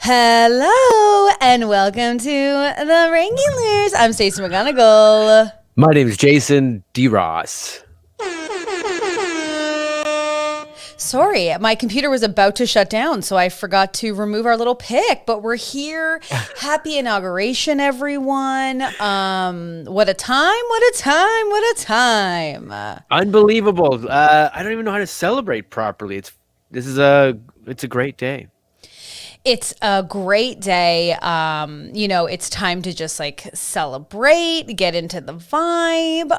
Hello and welcome to the Regulars. I'm Stacey McGonigal. My name is Jason D. Ross. Sorry, my computer was about to shut down, so I forgot to remove our little pic, but we're here. Happy inauguration, everyone. What a time, what a time, what a time. Unbelievable. I don't even know how to celebrate properly. It's a great day. It's a great day. It's time to just like celebrate, get into the vibe.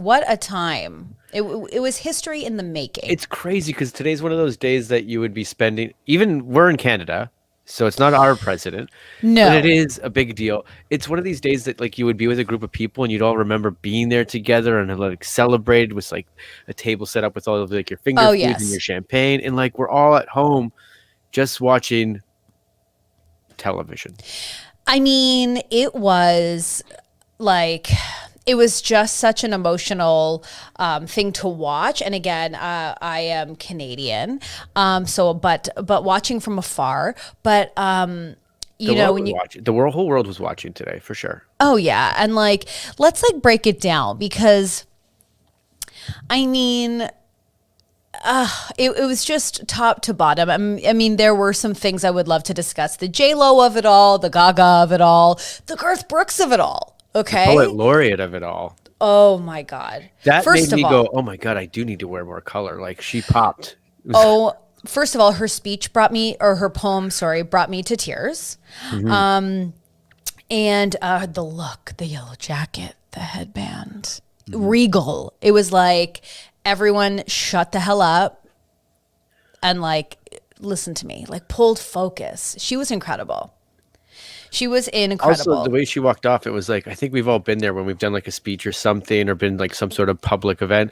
What a time. It was history in the making. It's crazy because today's one of those days that you would be spending, even we're in Canada, so it's not our president. No. But it is a big deal. It's one of these days that like you would be with a group of people and you'd all remember being there together and like celebrated with like a table set up with all of like your finger foods and your champagne. And like we're all at home just watching television. I mean, it was just such an emotional thing to watch. And again, I am Canadian, but watching from afar. But the whole world was watching today for sure. Oh yeah, and like let's like break it down because, I mean. It was just top to bottom. I mean, there were some things I would love to discuss. The J-Lo of it all, the Gaga of it all, the Garth Brooks of it all. Okay. The poet laureate of it all. Oh my God. That made me go, oh my God, I do need to wear more color. Like she popped. First of all, her poem brought me to tears. Mm-hmm. And the look, the yellow jacket, the headband, regal. It was like, everyone shut the hell up and like listen to me, like pulled focus. She was incredible. She was incredible. Also, the way she walked off, it was like, I think we've all been there when we've done like a speech or something or been like some sort of public event.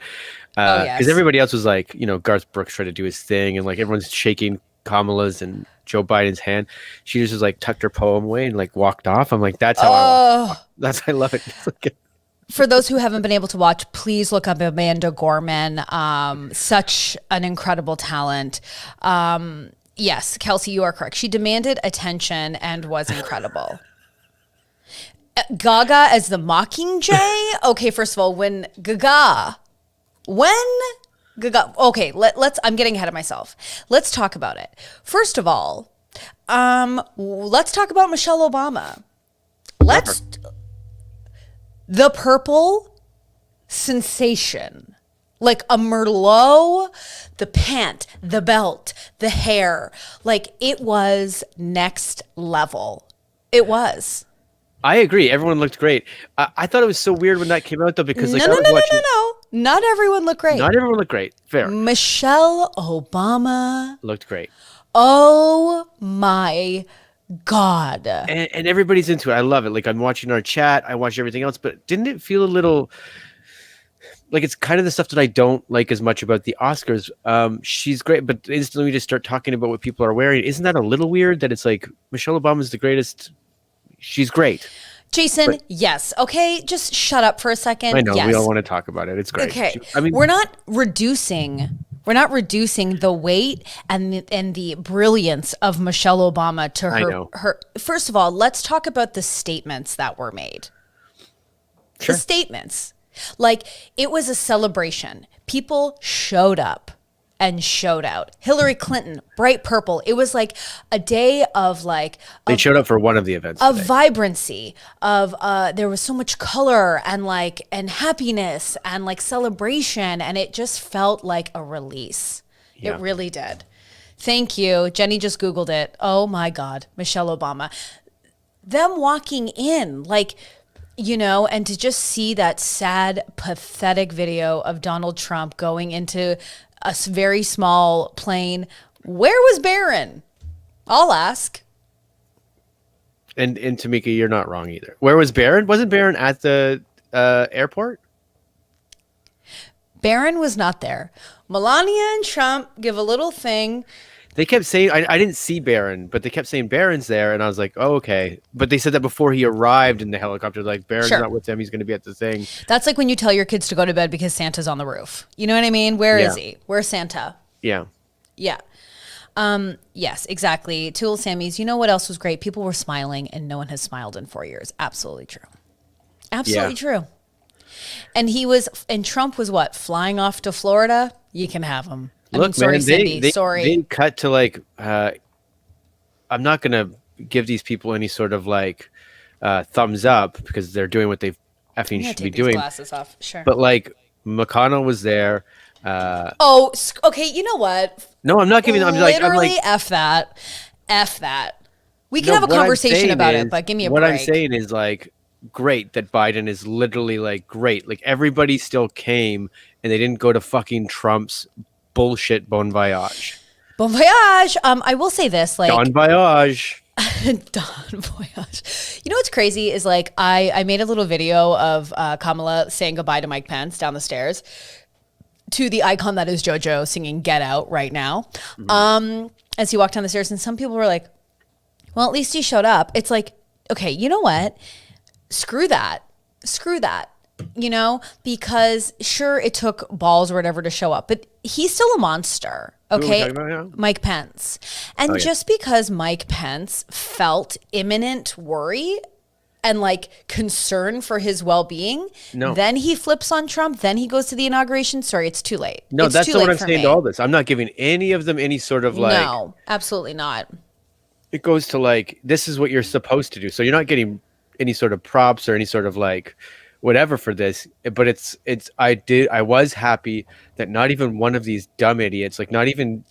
Because everybody else was like, Garth Brooks tried to do his thing and like everyone's shaking Kamala's and Joe Biden's hand. She just was like tucked her poem away and like walked off. I'm like, that's how I love it. For those who haven't been able to watch, please look up Amanda Gorman. Such an incredible talent. Yes, Kelsey, you are correct. She demanded attention and was incredible. Gaga as the Mockingjay. Okay, first of all, Gaga. Okay, let's. I'm getting ahead of myself. Let's talk about it. First of all, let's talk about Michelle Obama. The purple sensation, like a Merlot, the pant, the belt, the hair, like it was next level. It was. I agree. Everyone looked great. I thought it was so weird when that came out though, because like no. Not everyone looked great. Not everyone looked great. Fair. Michelle Obama looked great. Oh my God. And everybody's into it. I love it. Like I'm watching our chat. I watch everything else, but didn't it feel a little like it's kind of the stuff that I don't like as much about the Oscars? She's great, but instantly we just start talking about what people are wearing. Isn't that a little weird that it's like Michelle Obama's the greatest? She's great. Jason, yes. Okay, just shut up for a second. I know. Yes. We all want to talk about it. It's great. Okay. We're not reducing the weight and the brilliance of Michelle Obama to her. First of all, let's talk about the statements that were made. Sure. The statements. Like, it was a celebration. People showed up and showed out. Hillary Clinton, bright purple. It was like a day of like... They showed up for one of the events of today. Vibrancy, of there was so much color and happiness and like celebration, and it just felt like a release. Yeah. It really did. Thank you. Jenny just Googled it. Oh my God, Michelle Obama. Them walking in, like... and to just see that sad, pathetic video of Donald Trump going into a very small plane. Where was Barron? I'll ask. And Tamika, you're not wrong either. Where was Barron? Wasn't Barron at the airport? Barron was not there. Melania and Trump give a little thing. They kept saying, I didn't see Barron, but they kept saying Barron's there. And I was like, oh, okay. But they said that before he arrived in the helicopter, like Barron's not with them. He's going to be at the thing. That's like when you tell your kids to go to bed because Santa's on the roof. You know what I mean? Where is he? Where's Santa? Yeah. Yeah. Yes, exactly. Tool Sammys, you know what else was great? People were smiling and no one has smiled in 4 years. Absolutely true. Absolutely true. And Trump was what? Flying off to Florida? You can have him. Look, sorry, man, Cindy. Sorry. They cut to like, I'm not going to give these people any sort of like thumbs up because they're doing what they effing should be doing. Glasses off. Sure. But like McConnell was there. Okay. You know what? No, I'm not giving. I'm like F that. F that. We can have a conversation about it, but give me a break. What I'm saying is like, great that Biden is literally like great. Like everybody still came and they didn't go to fucking Trump's bullshit bon voyage. Bon voyage. I will say this, like Bon voyage. Don voyage. You know what's crazy is like I made a little video of Kamala saying goodbye to Mike Pence down the stairs to the icon that is JoJo singing "Get Out" right now. As he walked down the stairs, and some people were like, "Well, at least he showed up." It's like, okay, you know what? Screw that. You know, because sure, it took balls or whatever to show up, but he's still a monster. Okay. Mike Pence. And just because Mike Pence felt imminent worry and like concern for his well-being, then he flips on Trump, then he goes to the inauguration. Sorry, it's too late. No, that's what I'm saying to all this. I'm not giving any of them any sort of like. No, absolutely not. It goes to like, this is what you're supposed to do. So you're not getting any sort of props or any sort of like whatever for this, but I was happy that not even one of these dumb idiots, like not even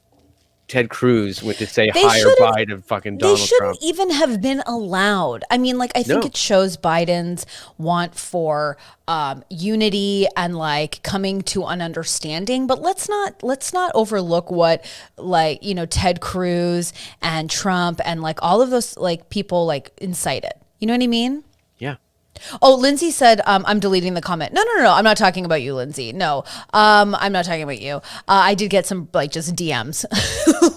Ted Cruz, went to say hi or bye to fucking Donald Trump. They shouldn't even have been allowed. I mean, like, I think it shows Biden's want for unity and like coming to an understanding. But let's not overlook what, like, you know, Ted Cruz and Trump and like all of those like people like incited. You know what I mean? Yeah. Oh, Lindsay said, I'm deleting the comment. No. I'm not talking about you, Lindsay. No, I'm not talking about you. I did get some like just DMs.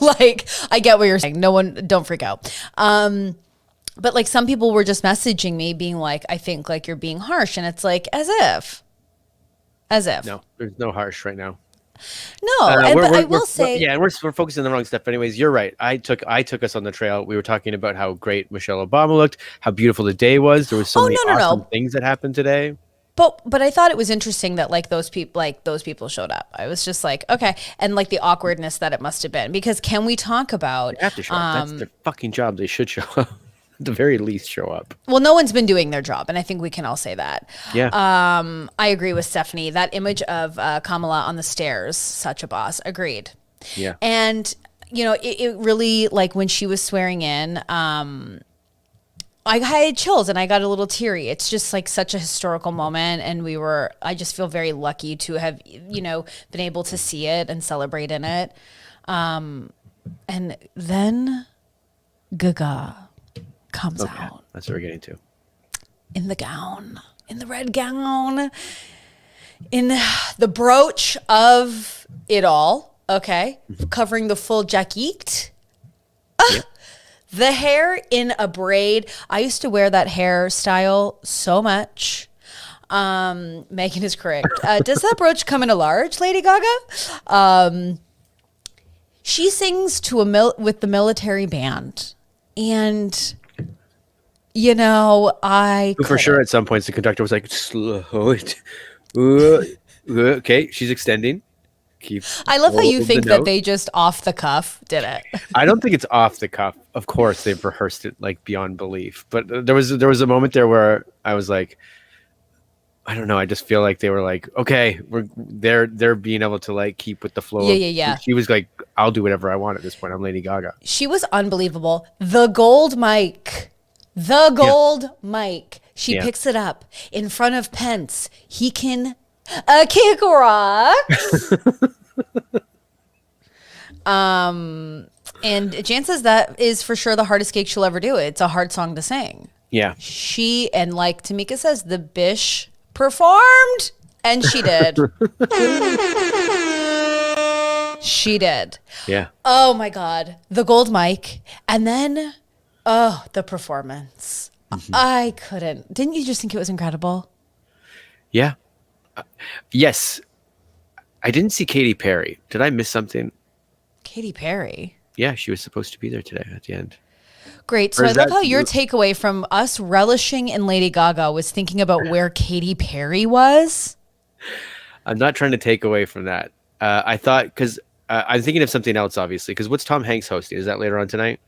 Like, I get what you're saying. No one, don't freak out. But like some people were just messaging me being like, I think like you're being harsh. And it's like, as if. No, there's no harsh right now. No, but I will say, yeah, and we're focusing on the wrong stuff. But anyways, you're right. I took us on the trail. We were talking about how great Michelle Obama looked, how beautiful the day was. There was so many awesome things that happened today. But I thought it was interesting that like those people showed up. I was just like, okay, and like the awkwardness that it must have been, because can we talk about? They have to show up. That's their fucking job. They should show up. At the very least, show up. Well, no one's been doing their job, and I think we can all say that. Yeah. I agree with Stephanie. That image of Kamala on the stairs, such a boss. Agreed. Yeah. And you know, it really, like when she was swearing in, I had chills and I got a little teary. It's just like such a historical moment, and I just feel very lucky to have, you know, been able to see it and celebrate in it. And then Gaga comes out. That's what we're getting to. In the red gown, in the brooch of it all, okay? Covering the full jacket. The hair in a braid. I used to wear that hairstyle so much. Megan is correct. Does that brooch come in a large, Lady Gaga? She sings with the military band, and you know, for sure at some points the conductor was like, slow it. Okay, she's extending. I love how you think that they just off the cuff did it. I don't think it's off the cuff. Of course, they've rehearsed it like beyond belief. But there was a moment there where I was like, I don't know. I just feel like they were like, okay, they're being able to like keep with the flow. Yeah. She was like, I'll do whatever I want at this point. I'm Lady Gaga. She was unbelievable. The gold mic. She picks it up in front of Pence. He can kick rocks. And Jan says that is for sure the hardest gig she'll ever do. It's a hard song to sing. Yeah. She, and like Tamika says, the bish performed, and she did. She did. Yeah. Oh my God. The gold mic. And then, the performance. I couldn't. Didn't you just think it was incredible? Yeah. Yes. I didn't see Katy Perry. Did I miss something? Katy Perry? Yeah, she was supposed to be there today at the end. Great. So I love how your takeaway from us relishing in Lady Gaga was thinking about where Katy Perry was. I'm not trying to take away from that. I thought, because I'm thinking of something else, obviously, because what's Tom Hanks hosting? Is that later on tonight?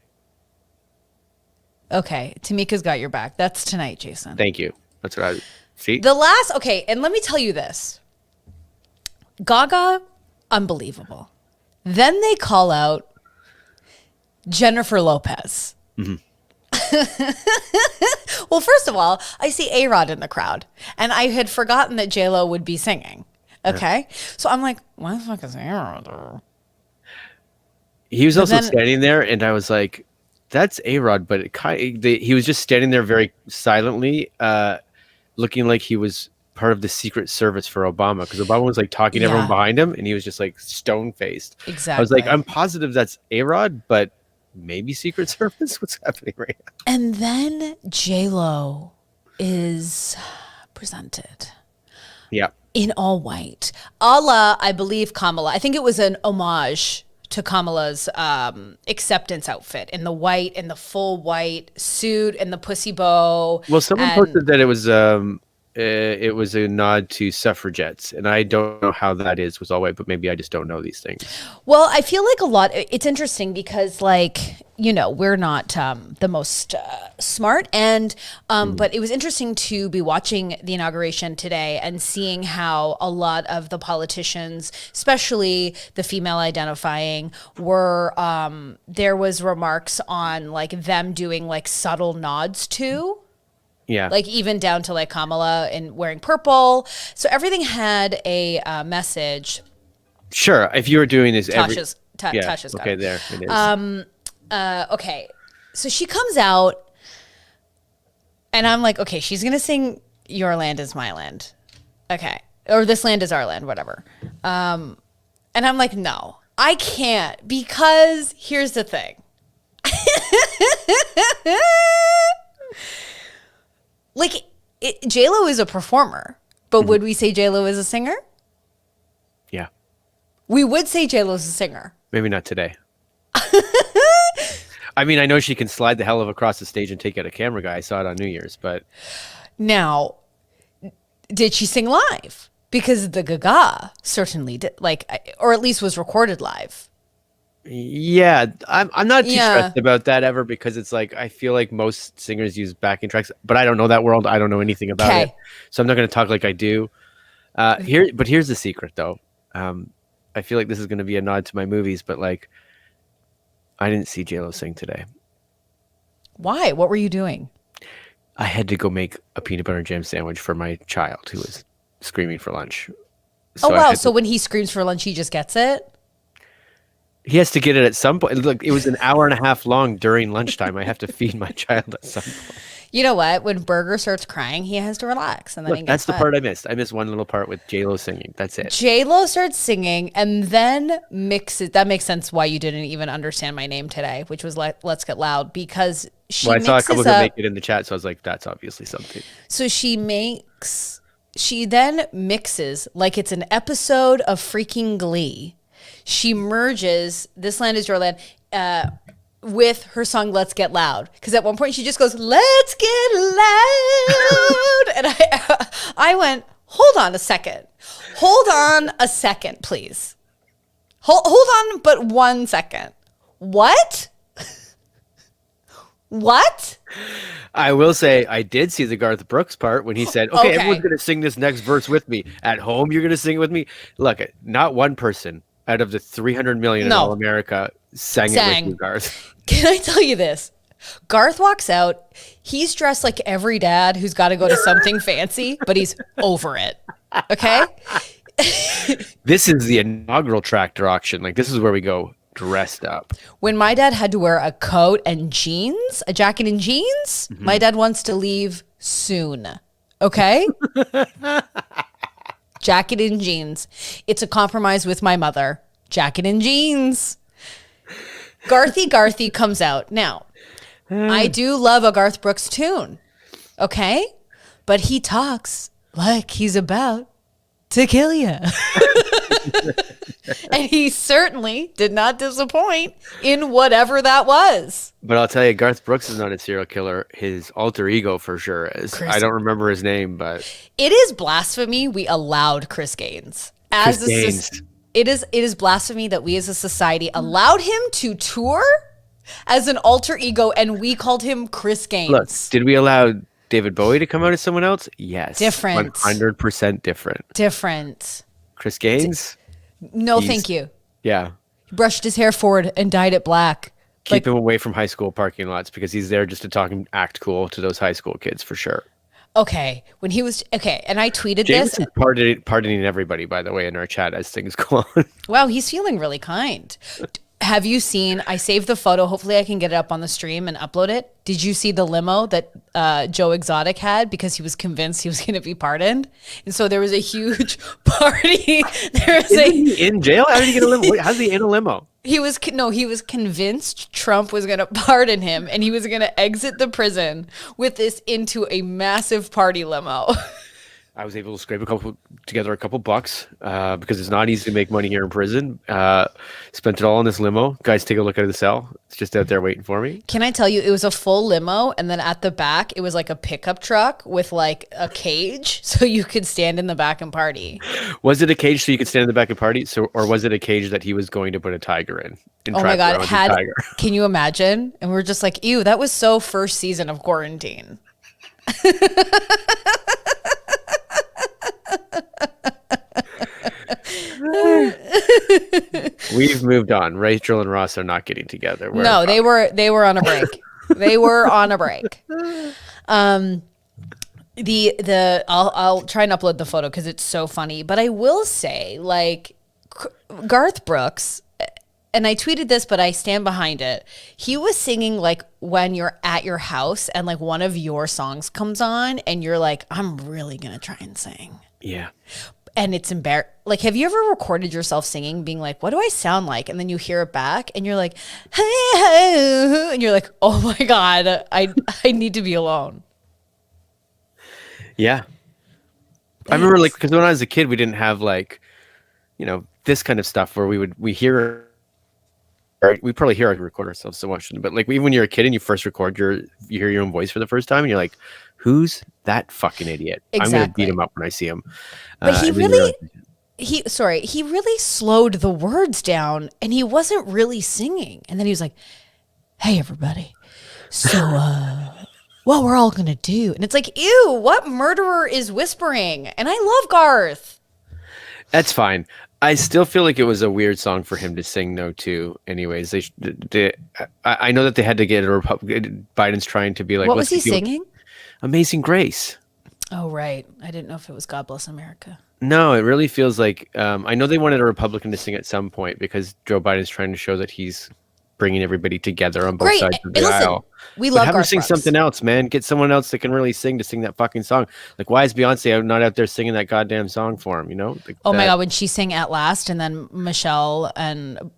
Okay. Tamika's got your back. That's tonight, Jason. Thank you. That's what I see. Okay. And let me tell you this. Gaga, unbelievable. Then they call out Jennifer Lopez. Mm-hmm. Well, first of all, I see A-Rod in the crowd, and I had forgotten that J-Lo would be singing. Okay, so I'm like, why the fuck is A-Rod there? He was also standing there, and I was like, that's A-Rod, but he was just standing there very silently, looking like he was part of the Secret Service for Obama, because Obama was like talking to everyone behind him, and he was just like stone-faced. Exactly. I was like, I'm positive that's A-Rod, but maybe Secret Service? What's happening right now? And then J-Lo is presented. Yeah. In all white. A la, I believe, Kamala. I think it was an homage to Kamala's acceptance outfit in the white, in the full white suit and the pussy bow. Well, someone posted that it was a nod to suffragettes, and I don't know how that is with all white, but maybe I just don't know these things. Well, I feel like it's interesting because, like, you know, we're not the most smart, and but it was interesting to be watching the inauguration today and seeing how a lot of the politicians, especially the female identifying, were there was remarks on like them doing like subtle nods to. Yeah. Like even down to like Kamala and wearing purple. So everything had a message. Sure. If you were doing this, Tasha's got okay, it. there it is. Okay. So she comes out and I'm like, okay, she's going to sing Your Land Is My Land. Okay. Or This Land Is Our Land, whatever. And I'm like, no, I can't, because here's the thing. Like, J-Lo is a performer, but would we say J-Lo is a singer? Yeah. We would say J-Lo's a singer. Maybe not today. I mean, I know she can slide the hell of across the stage and take out a camera guy. I saw it on New Year's, but... Now, did she sing live? Because the Gaga certainly did, like, or at least was recorded live. Yeah, I'm not too stressed about that ever, because it's like I feel like most singers use backing tracks, but I don't know that world. I don't know anything about it, so I'm not going to talk like I do. But here's the secret, though. I feel like this is going to be a nod to my movies, but like, I didn't see J-Lo sing today. Why? What were you doing? I had to go make a peanut butter and jam sandwich for my child who was screaming for lunch. So wow! So when he screams for lunch, he just gets it? He has to get it at some point. Look, it was an hour and a half long during lunchtime. I have to feed my child at some point. You know what? When Burger starts crying, he has to relax, and then that's the part I missed. I missed one little part with J-Lo singing. That's it. J-Lo starts singing and then mixes. That makes sense why you didn't even understand my name today, which was Let's Get Loud, because she I saw a couple of people make it in the chat, so I was like, that's obviously something. So she then mixes like it's an episode of freaking Glee. She merges This Land Is Your Land with her song Let's Get Loud. Because at one point she just goes, let's get loud. And I went, hold on a second. Hold on a second, please. Hold on but 1 second. What? What? I will say I did see the Garth Brooks part when he said, okay. Everyone's going to sing this next verse with me. At home, you're going to sing it with me. Look, not one person out of the 300 million in all America sang it with you, Garth. Can I tell you this? Garth walks out. He's dressed like every dad who's got to go to something fancy, but he's over it. Okay? This is the inaugural tractor auction. Like, this is where we go dressed up. When my dad had to wear a coat and jeans, a jacket and jeans, my dad wants to leave soon. Okay? Jacket and jeans. It's a compromise with my mother. Jacket and jeans. Garthy comes out. Now, I do love a Garth Brooks tune. Okay? But he talks like he's about to kill you. And he certainly did not disappoint in whatever that was. But I'll tell you, Garth Brooks is not a serial killer. His alter ego for sure is. I don't remember his name, but it is blasphemy we allowed Chris Gaines. It is blasphemy that we as a society allowed him to tour as an alter ego, and we called him Chris Gaines. Look, did we allow David Bowie to come out as someone else? Yes. Different. 100% different. Different. Chris Gaines? No, thank you. Yeah. He brushed his hair forward and dyed it black. Keep him away from high school parking lots because he's there just to talk and act cool to those high school kids for sure. Okay. And I tweeted this. Pardoning everybody, by the way, in our chat as things go on. Wow, he's feeling really kind. Have you seen, I saved the photo. Hopefully I can get it up on the stream and upload it. Did you see the limo that Joe Exotic had because he was convinced he was going to be pardoned? And so there was a huge party. Isn't he in jail? How did he get a limo? How's he in a limo? He was convinced Trump was going to pardon him, and he was going to exit the prison with this into a massive party limo. I was able to scrape together a couple bucks because it's not easy to make money here in prison. Spent it all in this limo. Guys, take a look at the cell. It's just out there waiting for me. Can I tell you, it was a full limo, and then at the back, it was like a pickup truck with like a cage, so you could stand in the back and party. Was it a cage so you could stand in the back and party? Or was it a cage that he was going to put a tiger in? Oh my God, can you imagine? And we're just like, ew, that was so first season of Quarantine. We've moved on. Rachel and Ross are not getting together. They were on a break. They were on a break. I'll try and upload the photo because it's so funny. But I will say, like, Garth Brooks, and I tweeted this, but I stand behind it. He was singing like when you're at your house and like one of your songs comes on and you're like, I'm really gonna try and sing. Yeah. And it's embarrassing. Like, have you ever recorded yourself singing, being like, what do I sound like? And then you hear it back and you're like, hey, and you're like, oh my God, I need to be alone. Yeah. I remember, like, because when I was a kid, we didn't have like, this kind of stuff where we hear, or we probably hear record ourselves so much, but like even when you're a kid and you first record you hear your own voice for the first time and you're like, who's that fucking idiot? Exactly. I'm gonna beat him up when I see him. But he really slowed the words down and he wasn't really singing. And then he was like, hey everybody, so what we're all gonna do. And it's like, ew, what murderer is whispering? And I love Garth. That's fine. I still feel like it was a weird song for him to sing no to. Anyways, I know that they had to get Biden's trying to be like, what was he singing? Amazing Grace. Oh, right. I didn't know if it was God Bless America. No, it really feels like, I know they wanted a Republican to sing at some point because Joe Biden's trying to show that he's bringing everybody together on both sides of the aisle. We love Have Garth her sing Brooks. something else, man. Get someone else that can really sing that fucking song. Like, why is Beyonce not out there singing that goddamn song for him? Like my God, when she sang At Last, and then Michelle and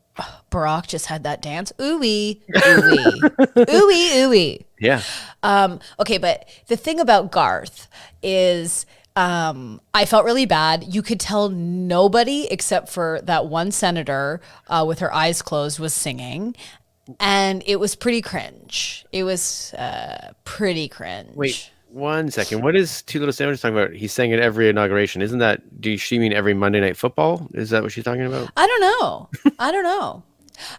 Barack just had that dance. Ooh-wee, ooh-wee, ooh-wee, ooh-wee. Yeah. Okay, but the thing about Garth is I felt really bad. You could tell nobody except for that one senator with her eyes closed was singing. And it was pretty cringe. It was pretty cringe. Wait, 1 second. What is Two Little Sandwiches talking about? He's saying at every inauguration. Isn't that, does she mean every Monday Night Football? Is that what she's talking about? I don't know.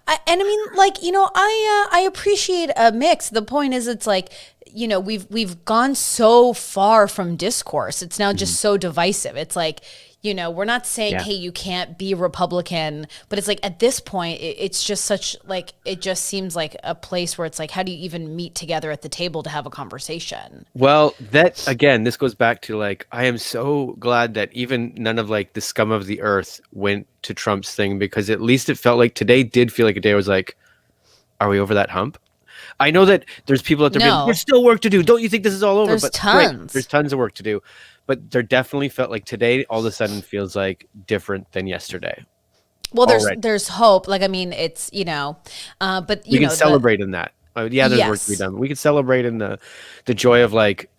I appreciate a mix. The point is, it's like, we've gone so far from discourse. It's now just so divisive. It's like, we're not saying, hey, you can't be Republican, but it's like at this point, it's just such like, it just seems like a place where it's like, how do you even meet together at the table to have a conversation? Well, that again, this goes back to like, I am so glad that even none of like the scum of the earth went to Trump's thing, because at least it felt like today did feel like a day I was like, are we over that hump? I know that there's people out there being, there's still work to do. Don't you think this is all over? There's tons. Right, there's tons of work to do. But there definitely felt like today all of a sudden feels like different than yesterday. Well, there's hope. Like, I mean, it's, but we can celebrate in that. There's work to be done. We can celebrate in the joy of like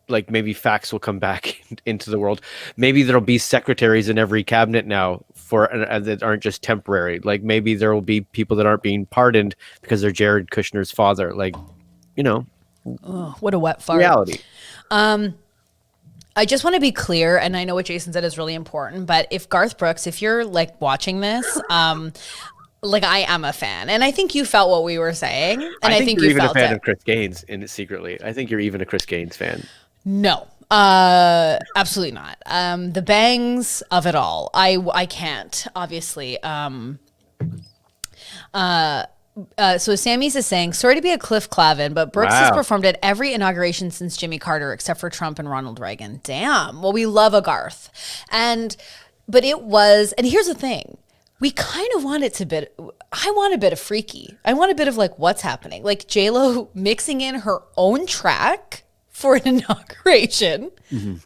like maybe facts will come back into the world. Maybe there'll be secretaries in every cabinet now for that aren't just temporary. Like maybe there will be people that aren't being pardoned because they're Jared Kushner's father. Like, you know, what a wet fart. reality. I just want to be clear, and I know what Jason said is really important, but if Garth Brooks, if you're like watching this, like I am a fan, and I think you felt what we were saying, and I think you're you even felt a fan it. of Chris Gaines in it secretly. I think you're even a Chris Gaines fan. No, absolutely not. The bangs of it all, I can't obviously. So Sammy's is saying, sorry to be a Cliff Clavin, but Brooks has performed at every inauguration since Jimmy Carter, except for Trump and Ronald Reagan. Damn. Well, we love a Garth. But it was, and here's the thing. We kind of want it to be, I want a bit of freaky. I want a bit of like, what's happening? Like J-Lo mixing in her own track for an inauguration. Mm-hmm.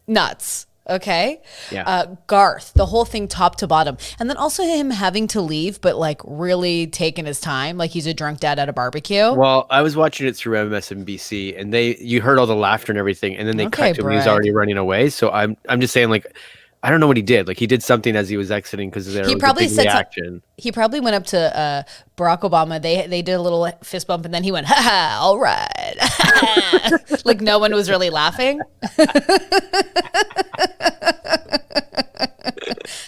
Nuts. Okay. Yeah. Garth, the whole thing top to bottom. And then also him having to leave, but like really taking his time. Like he's a drunk dad at a barbecue. Well, I was watching it through MSNBC and you heard all the laughter and everything. And then they cut to when he was already running away. So I'm just saying like, I don't know what he did. Like he did something as he was exiting because there was a big reaction. He probably went up to Barack Obama. They did a little fist bump and then he went, ha ha, all right. Like no one was really laughing.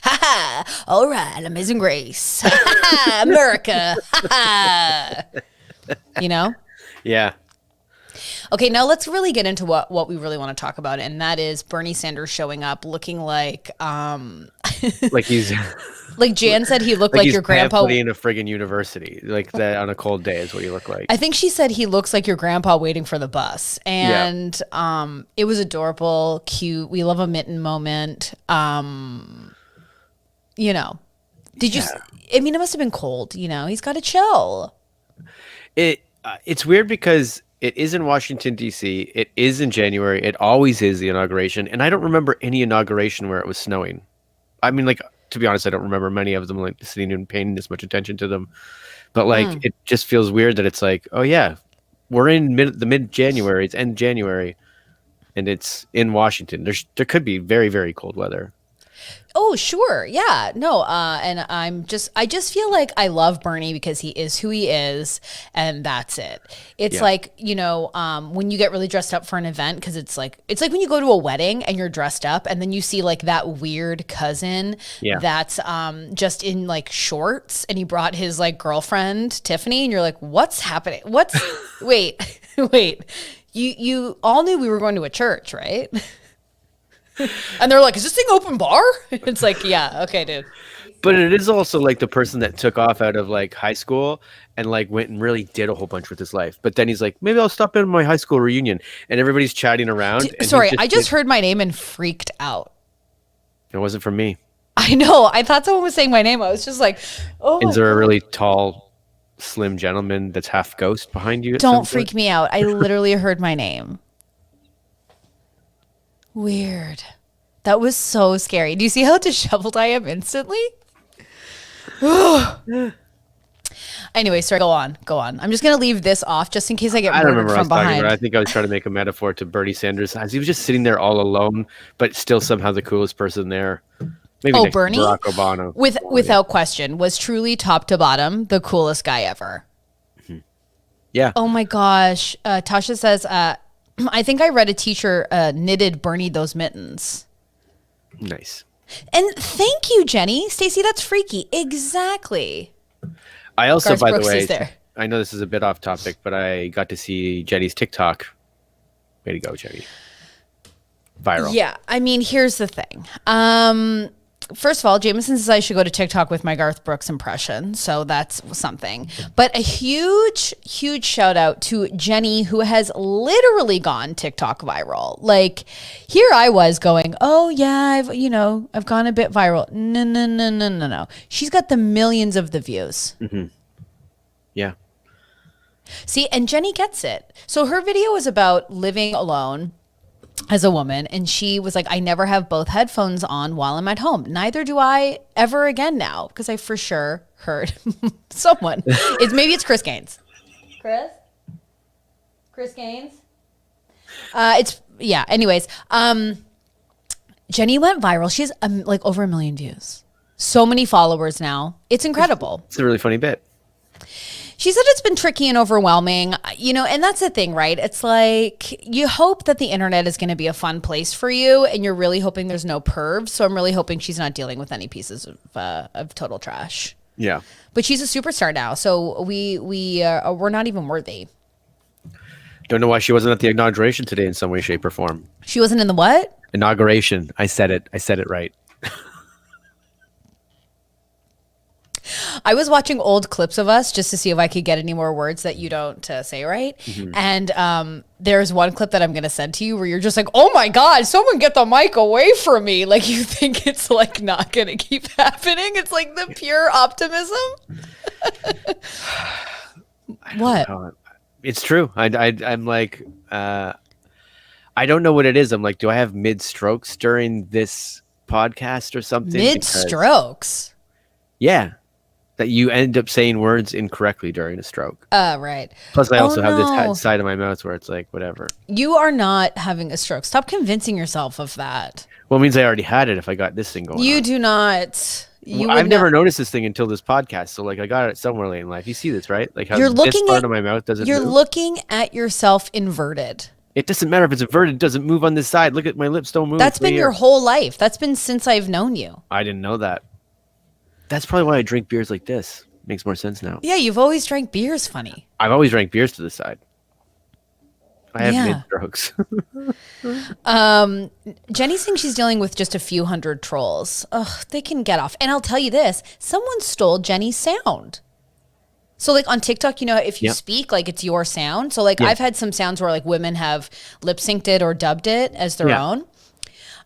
Ha ha, all right, Amazing Grace. Ha ha, America. Ha ha. You know? Yeah. Okay, now let's really get into what we really want to talk about, and that is Bernie Sanders showing up looking like like he's like Jan said he looked like your grandpa in a friggin' university, like that on a cold day is what you look like. I think she said he looks like your grandpa waiting for the bus, and it was adorable, cute. We love a mitten moment. You know, did you? I mean, it must have been cold. You know, he's got to chill. It's weird because it is in Washington, D.C. It is in January. It always is the inauguration. And I don't remember any inauguration where it was snowing. I mean, like, to be honest, I don't remember many of them like sitting and paying this much attention to them. But like, it just feels weird that it's like, oh yeah, we're in mid-January. It's end January. And it's in Washington. There could be very, very cold weather. Oh, sure. Yeah. No. And I just feel like I love Bernie because he is who he is, and that's it. It's like, you know, when you get really dressed up for an event, because it's like when you go to a wedding and you're dressed up and then you see like that weird cousin that's just in like shorts and he brought his like girlfriend, Tiffany, and you're like, what's happening? Wait. You all knew we were going to a church, right? And they're like, is this thing open bar? It's like, yeah, okay, dude. But it is also like the person that took off out of like high school and like went and really did a whole bunch with his life. But then he's like, maybe I'll stop in my high school reunion. And everybody's chatting around. I just heard my name and freaked out. It wasn't from me. I know. I thought someone was saying my name. I was just like, oh. Is there a really tall, slim gentleman that's half ghost behind you? Don't freak me out. I literally heard my name. Weird. That was so scary. Do you see how disheveled I am instantly? Anyway, sorry. Go on. I'm just going to leave this off just in case I get murdered from behind. I think I was trying to make a metaphor to Bernie Sanders as he was just sitting there all alone, but still somehow the coolest person there. Maybe Bernie? Barack Obama. Without question, was truly top to bottom the coolest guy ever. Mm-hmm. Yeah. Oh my gosh. Tasha says, I think I read a teacher knitted Bernie those mittens. Nice. And thank you, Jenny. Stacey, that's freaky. Exactly. I also, Garth by Brooks the way, I know this is a bit off topic, but I got to see Jenny's TikTok. Way to go, Jenny. Viral. Yeah. I mean, here's the thing. First of all, Jameson says I should go to TikTok with my Garth Brooks impression. So that's something. But a huge, huge shout out to Jenny, who has literally gone TikTok viral. Like here I was going, oh yeah, I've gone a bit viral. No. She's got the millions of the views. Mm-hmm. Yeah. See, and Jenny gets it. So her video was about living alone as a woman, and she was like, I never have both headphones on while I'm at home. Neither do I ever again now, because I for sure heard someone. Maybe it's Chris Gaines. Chris Gaines? yeah. Anyways, Jenny went viral. She has like over 1 million views. So many followers now. It's incredible. It's a really funny bit. She said it's been tricky and overwhelming, and that's the thing, right? It's like you hope that the internet is going to be a fun place for you, and you're really hoping there's no pervs. So I'm really hoping she's not dealing with any pieces of total trash. Yeah. But she's a superstar now, so we're not even worthy. Don't know why she wasn't at the inauguration today in some way, shape, or form. She wasn't in the what? Inauguration. I said it right. I was watching old clips of us just to see if I could get any more words that you don't say right. Mm-hmm. And there's one clip that I'm going to send to you where you're just like, oh my God, someone get the mic away from me. Like you think it's like not going to keep happening. It's like the pure optimism. What? It's true. I'm like, I don't know what it is. I'm like, do I have mid strokes during this podcast or something? Mid strokes? Yeah. That you end up saying words incorrectly during a stroke. Right. Plus, I also have this side of my mouth where it's like, whatever. You are not having a stroke. Stop convincing yourself of that. Well, it means I already had it if I got this thing going on. You do not. I've never noticed this thing until this podcast. So, like, I got it somewhere late in life. You see this, right? Like, how this part of my mouth doesn't move. You're looking at yourself inverted. It doesn't matter if it's inverted. It doesn't move on this side. Look at my lips don't move. That's been your whole life. That's been since I've known you. I didn't know that. That's probably why I drink beers like this. Makes more sense now. Yeah, you've always drank beers funny. I've always drank beers to the side. I have mid-strokes. Jenny's saying she's dealing with just a few hundred trolls. Ugh, they can get off. And I'll tell you this, someone stole Jenny's sound. So like on TikTok, if you speak, like it's your sound. So like I've had some sounds where like women have lip synced it or dubbed it as their own.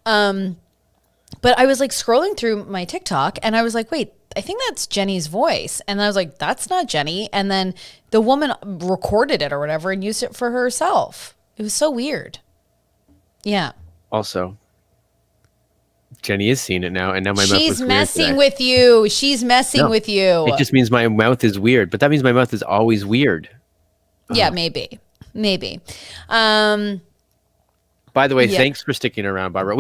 But I was like scrolling through my TikTok and I was like, wait, I think that's Jenny's voice. And I was like, that's not Jenny. And then the woman recorded it or whatever and used it for herself. It was so weird. Yeah. Also, Jenny is seeing it now. And now my mouth is She's messing with you. She's messing with you. It just means my mouth is weird. But that means my mouth is always weird. Yeah, maybe. Maybe. By the way, thanks for sticking around, Barbara.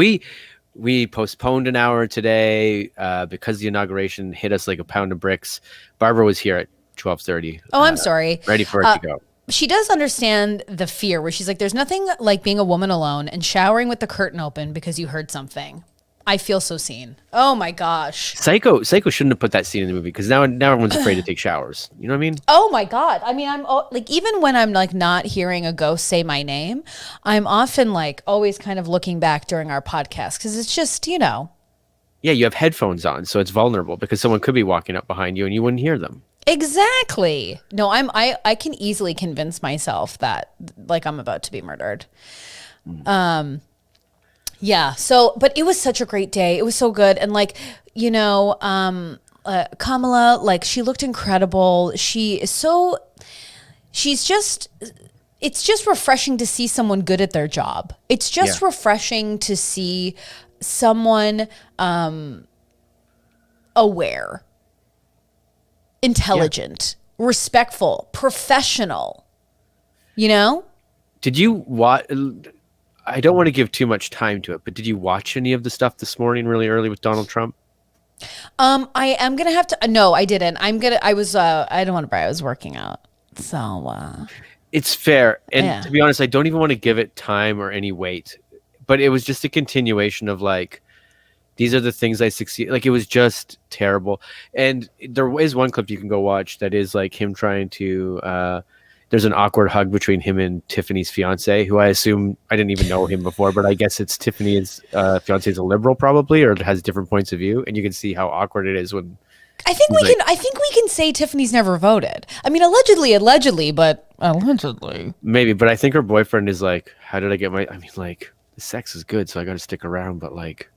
We postponed an hour today because the inauguration hit us like a pound of bricks. Barbara was here at 12:30. Oh, I'm sorry. Ready for it to go. She does understand the fear where she's like, there's nothing like being a woman alone and showering with the curtain open because you heard something. I feel so seen. Oh my gosh. Psycho shouldn't have put that scene in the movie because now everyone's afraid to take showers. You know what I mean? Oh my God. I mean, I'm like, even when I'm like not hearing a ghost say my name, I'm often like always kind of looking back during our podcast because it's just, Yeah, you have headphones on, so it's vulnerable because someone could be walking up behind you and you wouldn't hear them. Exactly. No, I can easily convince myself that like I'm about to be murdered. Yeah. So, but it was such a great day. It was so good. And like, Kamala, like she looked incredible. It's just refreshing to see someone good at their job. It's just refreshing to see someone aware, intelligent, respectful, professional, Did you watch? I don't want to give too much time to it, but did you watch any of the stuff this morning really early with Donald Trump? I am going to have to, no, I didn't. I don't want to brag. I was working out. So, it's fair. And to be honest, I don't even want to give it time or any weight, but it was just a continuation of like, these are the things I succeed. Like it was just terrible. And there is one clip you can go watch that is like him trying to, there's an awkward hug between him and Tiffany's fiance, who I assume I didn't even know him before, but I guess it's Tiffany's fiance is a liberal probably, or has different points of view, and you can see how awkward it is when. I think we can say Tiffany's never voted. I mean, allegedly, but allegedly. Maybe, but I think her boyfriend is like, how did I get my? I mean, like the sex is good, so I got to stick around, but like.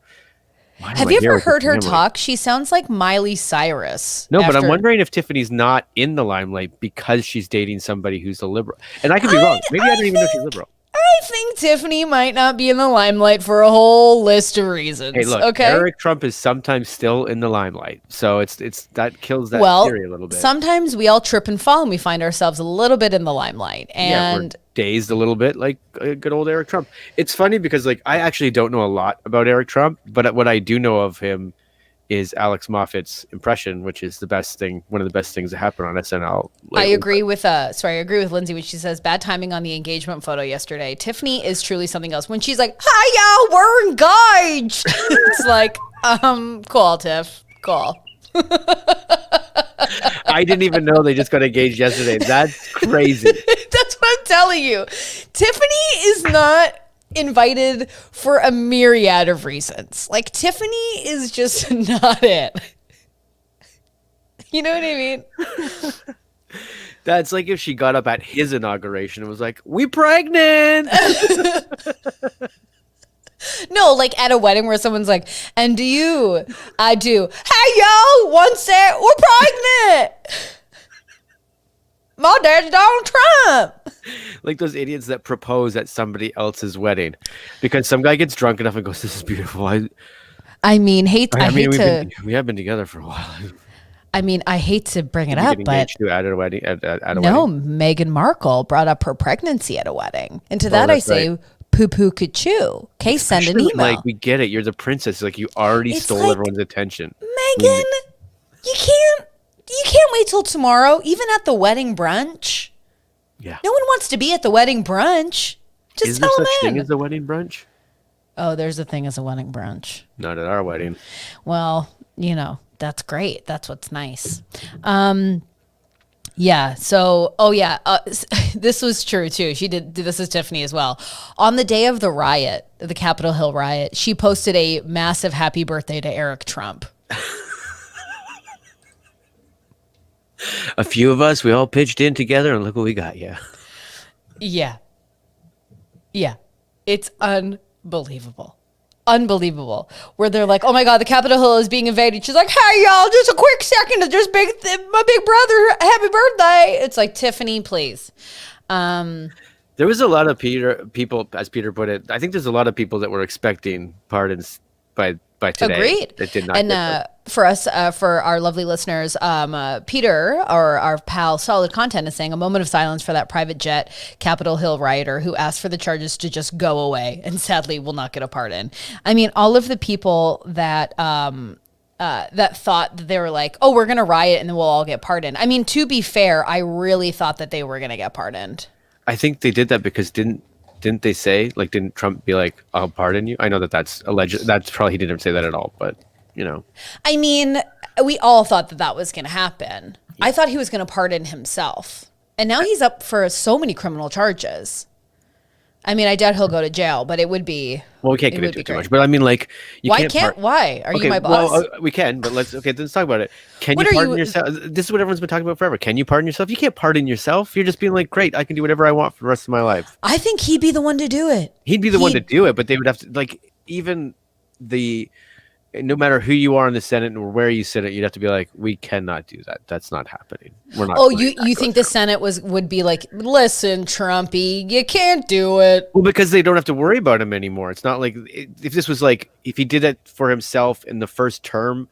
Have you ever heard her talk? She sounds like Miley Cyrus. No, but I'm wondering if Tiffany's not in the limelight because she's dating somebody who's a liberal. And I could be wrong. Maybe I don't even know she's liberal. I think Tiffany might not be in the limelight for a whole list of reasons. Hey, look, okay? Eric Trump is sometimes still in the limelight, so it's that kills that theory a little bit. Sometimes we all trip and fall, and we find ourselves a little bit in the limelight, and we're dazed a little bit, like good old Eric Trump. It's funny because like I actually don't know a lot about Eric Trump, but what I do know of him is Alex Moffat's impression, which is one of the best things that happened on SNL lately. I agree with Lindsay when she says bad timing on the engagement photo yesterday. Tiffany is truly something else. When she's like, "Hi y'all, we're engaged." It's like, cool, Tiff. Cool. I didn't even know they just got engaged yesterday. That's crazy. That's what I'm telling you. Tiffany is not invited for a myriad of reasons. Like, Tiffany is just not it. You know what I mean? That's like if she got up at his inauguration and was like, "We pregnant." No, like at a wedding where someone's like, "And do you?" "I do." "Hey, yo, one sec, we're pregnant." "My dad's Donald Trump." Like those idiots that propose at somebody else's wedding because some guy gets drunk enough and goes, "This is beautiful." I mean, we have been together for a while. I mean, I hate to bring it up, but at a wedding. At a no, wedding? Meghan Markle brought up her pregnancy at a wedding, and to that I say, right. Poo-poo ka-choo. Okay, send an email. Like, we get it. You're the princess. Like, you already stole like, everyone's attention. Meghan, you can't wait till tomorrow, even at the wedding brunch. Yeah. No one wants to be at the wedding brunch. Just tell them in. Is there such thing as the wedding brunch? Oh, there's a thing as a wedding brunch. Not at our wedding. Well, that's great. That's what's nice. Yeah. So, this was true too. She did. This is Tiffany as well. On the day of the riot, the Capitol Hill riot, she posted a massive happy birthday to Eric Trump. A few of us, we all pitched in together, and look what we got. Yeah. Yeah. Yeah. It's unbelievable. Unbelievable. Where they're like, "Oh my God, the Capitol Hill is being invaded." She's like, "Hey y'all, just a quick second to just my big brother happy birthday." It's like, Tiffany, please. There was a lot of people, as Peter put it. I think there's a lot of people that were expecting pardons by today. Agreed. That did not. And for us, for our lovely listeners, Peter, or our pal Solid Content, is saying a moment of silence for that private jet Capitol Hill rioter who asked for the charges to just go away and sadly will not get a pardon. I mean, all of the people that that thought that they were like, "Oh, we're going to riot and then we'll all get pardoned." I mean, to be fair, I really thought that they were going to get pardoned. I think they did that because didn't they say, like, didn't Trump be like, "I'll pardon you"? I know that's alleged. That's probably, he didn't say that at all, but I mean, we all thought that was going to happen. Yeah. I thought he was going to pardon himself. And now he's up for so many criminal charges. I mean, I doubt he'll go to jail, but it would be. Well, we can't get into it too much, but I mean, like, why? Are you my boss? Well, we can, but let's talk about it. Can you pardon yourself? This is what everyone's been talking about forever. Can you pardon yourself? You can't pardon yourself. You're just being like, "Great, I can do whatever I want for the rest of my life." I think he'd be the one to do it. He'd be the one to do it, but they would have to, like, no matter who you are in the Senate or where you sit, you'd have to be like, "We cannot do that. That's not happening. We're not." Oh, you think the Senate would be like, "Listen, Trumpy, you can't do it." Well, because they don't have to worry about him anymore. It's not like if this was like if he did it for himself in the first term,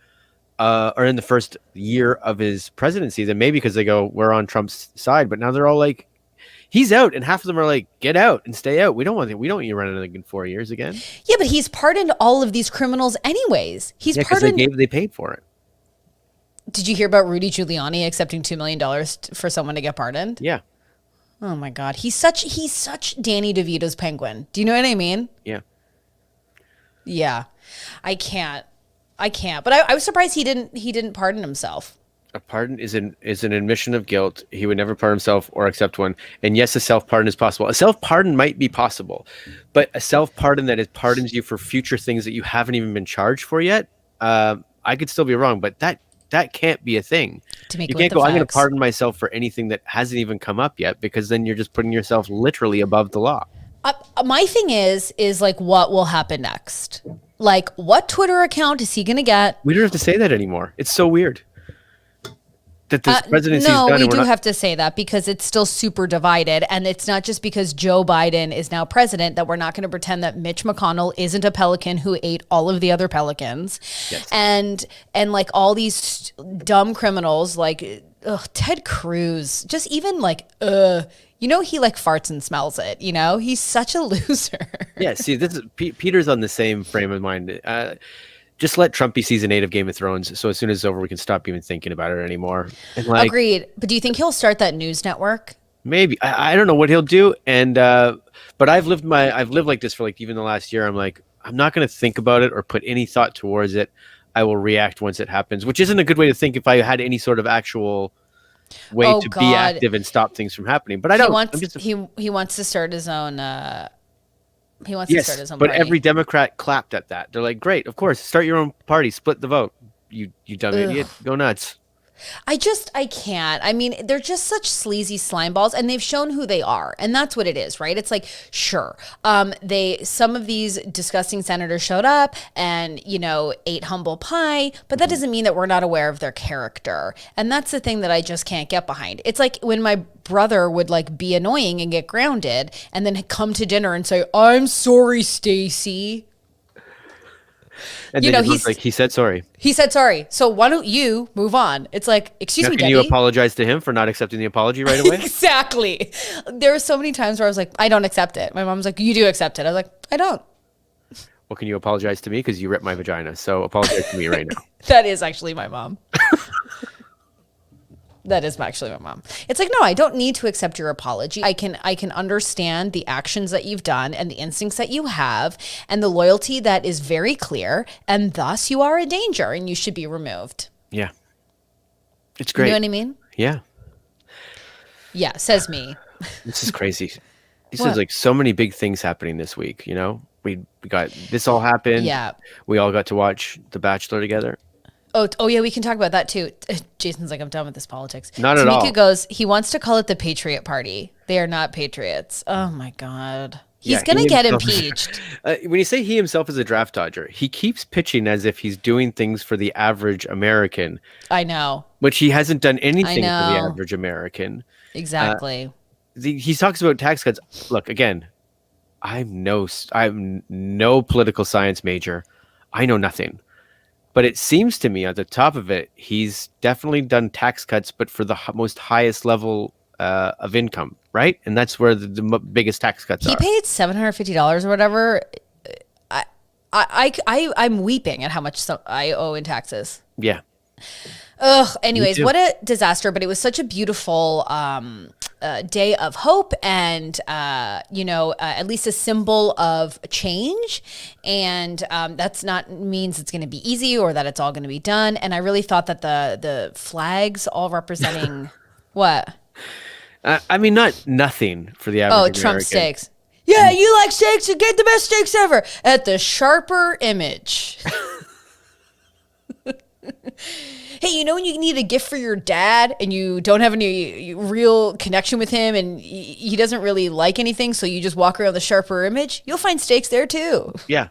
or in the first year of his presidency, then maybe because they go, "We're on Trump's side," but now they're all like, "He's out," and half of them are like, "Get out and stay out. We don't want you running in 4 years again." Yeah, but he's pardoned all of these criminals anyways. He's pardoned. They paid for it. Did you hear about Rudy Giuliani accepting $2 million for someone to get pardoned? Yeah. Oh my God, he's such Danny DeVito's penguin. Do you know what I mean? Yeah. Yeah, I can't. But I was surprised he didn't pardon himself. A pardon is an admission of guilt. He would never pardon himself or accept one. And yes, a self-pardon is possible. A self-pardon might be possible, but a self-pardon that pardons you for future things that you haven't even been charged for yet, I could still be wrong, but that can't be a thing. You can't go, "I'm going to pardon myself for anything that hasn't even come up yet," because then you're just putting yourself literally above the law. My thing is like, what will happen next? Like, what Twitter account is he going to get? We don't have to say that anymore. It's so weird. that this presidency is no, done. we do have to say that because it's still super divided. And it's not just because Joe Biden is now president that we're not going to pretend that Mitch McConnell isn't a pelican who ate all of the other pelicans. Yes. And like all these dumb criminals like Ted Cruz, just even like, he like farts and smells it, he's such a loser. Yeah. See, this is Peter's on the same frame of mind. Just let Trump be season 8 of Game of Thrones. So as soon as it's over, we can stop even thinking about it anymore. And agreed. But do you think he'll start that news network? Maybe. I don't know what he'll do. And, but I've lived like this for like even the last year. I'm like, I'm not going to think about it or put any thought towards it. I will react once it happens, which isn't a good way to think if I had any sort of actual way to be active and stop things from happening. But I don't. He wants to start his own. He wants to start his own but party. Every Democrat clapped at that. They're like, great, of course, start your own party, split the vote. You dumb idiot, go nuts. I can't. I mean, they're just such sleazy slime balls, and they've shown who they are, and that's what it is, right? It's like, sure, some of these disgusting senators showed up and ate humble pie, but that doesn't mean that we're not aware of their character, and that's the thing that I just can't get behind. It's like when my brother would like be annoying and get grounded, and then come to dinner and say, "I'm sorry, Stacey." And then he said sorry. He said sorry. So why don't you move on? It's like, excuse me, Can you apologize to him for not accepting the apology right away? Exactly. There were so many times where I was like, I don't accept it. My mom's like, you do accept it. I was like, I don't. Well, can you apologize to me? Because you ripped my vagina. So apologize to me right now. That is actually my mom. That is actually my mom. It's like, no, I don't need to accept your apology. I can understand the actions that you've done and the instincts that you have and the loyalty that is very clear, and thus you are a danger and you should be removed. Yeah. It's great. You know what I mean? Yeah. Yeah, says me. This is crazy. This is like so many big things happening this week, We got this all happened. Yeah. We all got to watch The Bachelor together. Oh yeah, we can talk about that too. Jason's like, I'm done with this politics. Not at all. Tamika goes, he wants to call it the Patriot Party. They are not patriots. Oh my God. He's going to get impeached. When you say he himself is a draft dodger, he keeps pitching as if he's doing things for the average American. I know. Which he hasn't done anything for the average American. Exactly. He talks about tax cuts. Look, again, I'm no political science major. I know nothing. But it seems to me at the top of it, he's definitely done tax cuts, but for the most highest level of income, right? And that's where the biggest tax cuts are. He paid $750 or whatever. I'm weeping at how much I owe in taxes. Yeah. Ugh. Anyways, what a disaster! But it was such a beautiful day of hope, and at least a symbol of change. And that's not means it's going to be easy or that it's all going to be done. And I really thought that the flags all representing what? I mean, nothing for the average American. Trump steaks. Yeah, you like steaks? You get the best steaks ever at the Sharper Image. Hey, when you need a gift for your dad and you don't have any real connection with him and he doesn't really like anything, so you just walk around the Sharper Image, you'll find steaks there too. Yeah.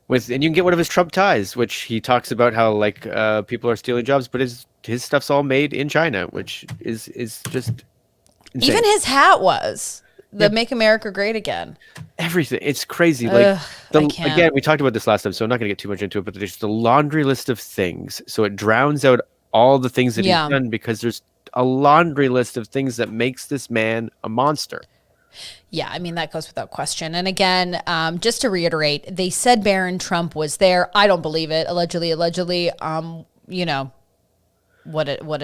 And you can get one of his Trump ties, which he talks about how people are stealing jobs, but his stuff's all made in China, which is just insane. Even his hat was. Make America Great Again. Everything. It's crazy. Again, we talked about this last time, so I'm not going to get too much into it, but there's just a laundry list of things. So it drowns out all the things that he's done because there's a laundry list of things that makes this man a monster. Yeah, I mean, that goes without question. And again, just to reiterate, they said Barron Trump was there. I don't believe it. Allegedly. What a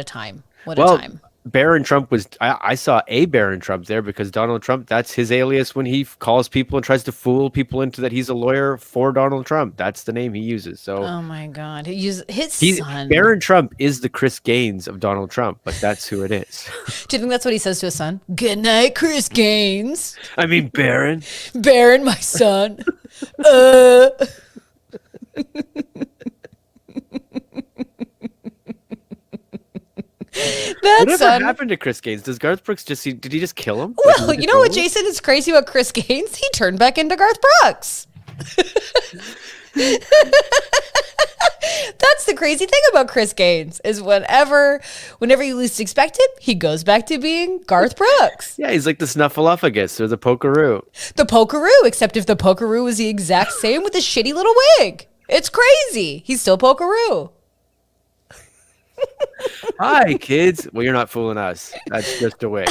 time. What a time. Barron Trump was, I saw a Barron Trump there because Donald Trump, that's his alias when he calls people and tries to fool people into that he's a lawyer for Donald Trump. That's the name he uses. So, oh my God. His son. Barron Trump is the Chris Gaines of Donald Trump, but that's who it is. Do you think that's what he says to his son? Good night, Chris Gaines. I mean, Barron. Barron, my son. Whatever happened to Chris Gaines? Does Garth Brooks did he just kill him? Well, you know what, Jason, is crazy about Chris Gaines? He turned back into Garth Brooks. That's That's the crazy thing about Chris Gaines is whenever you least expect it, he goes back to being Garth Brooks. Yeah, he's like the Snuffleupagus or the Pokeroo. The Pokeroo, except if the Pokeroo was the exact same with a shitty little wig. It's crazy. He's still Pokeroo. Hi, kids. Well, you're not fooling us. That's just a wig.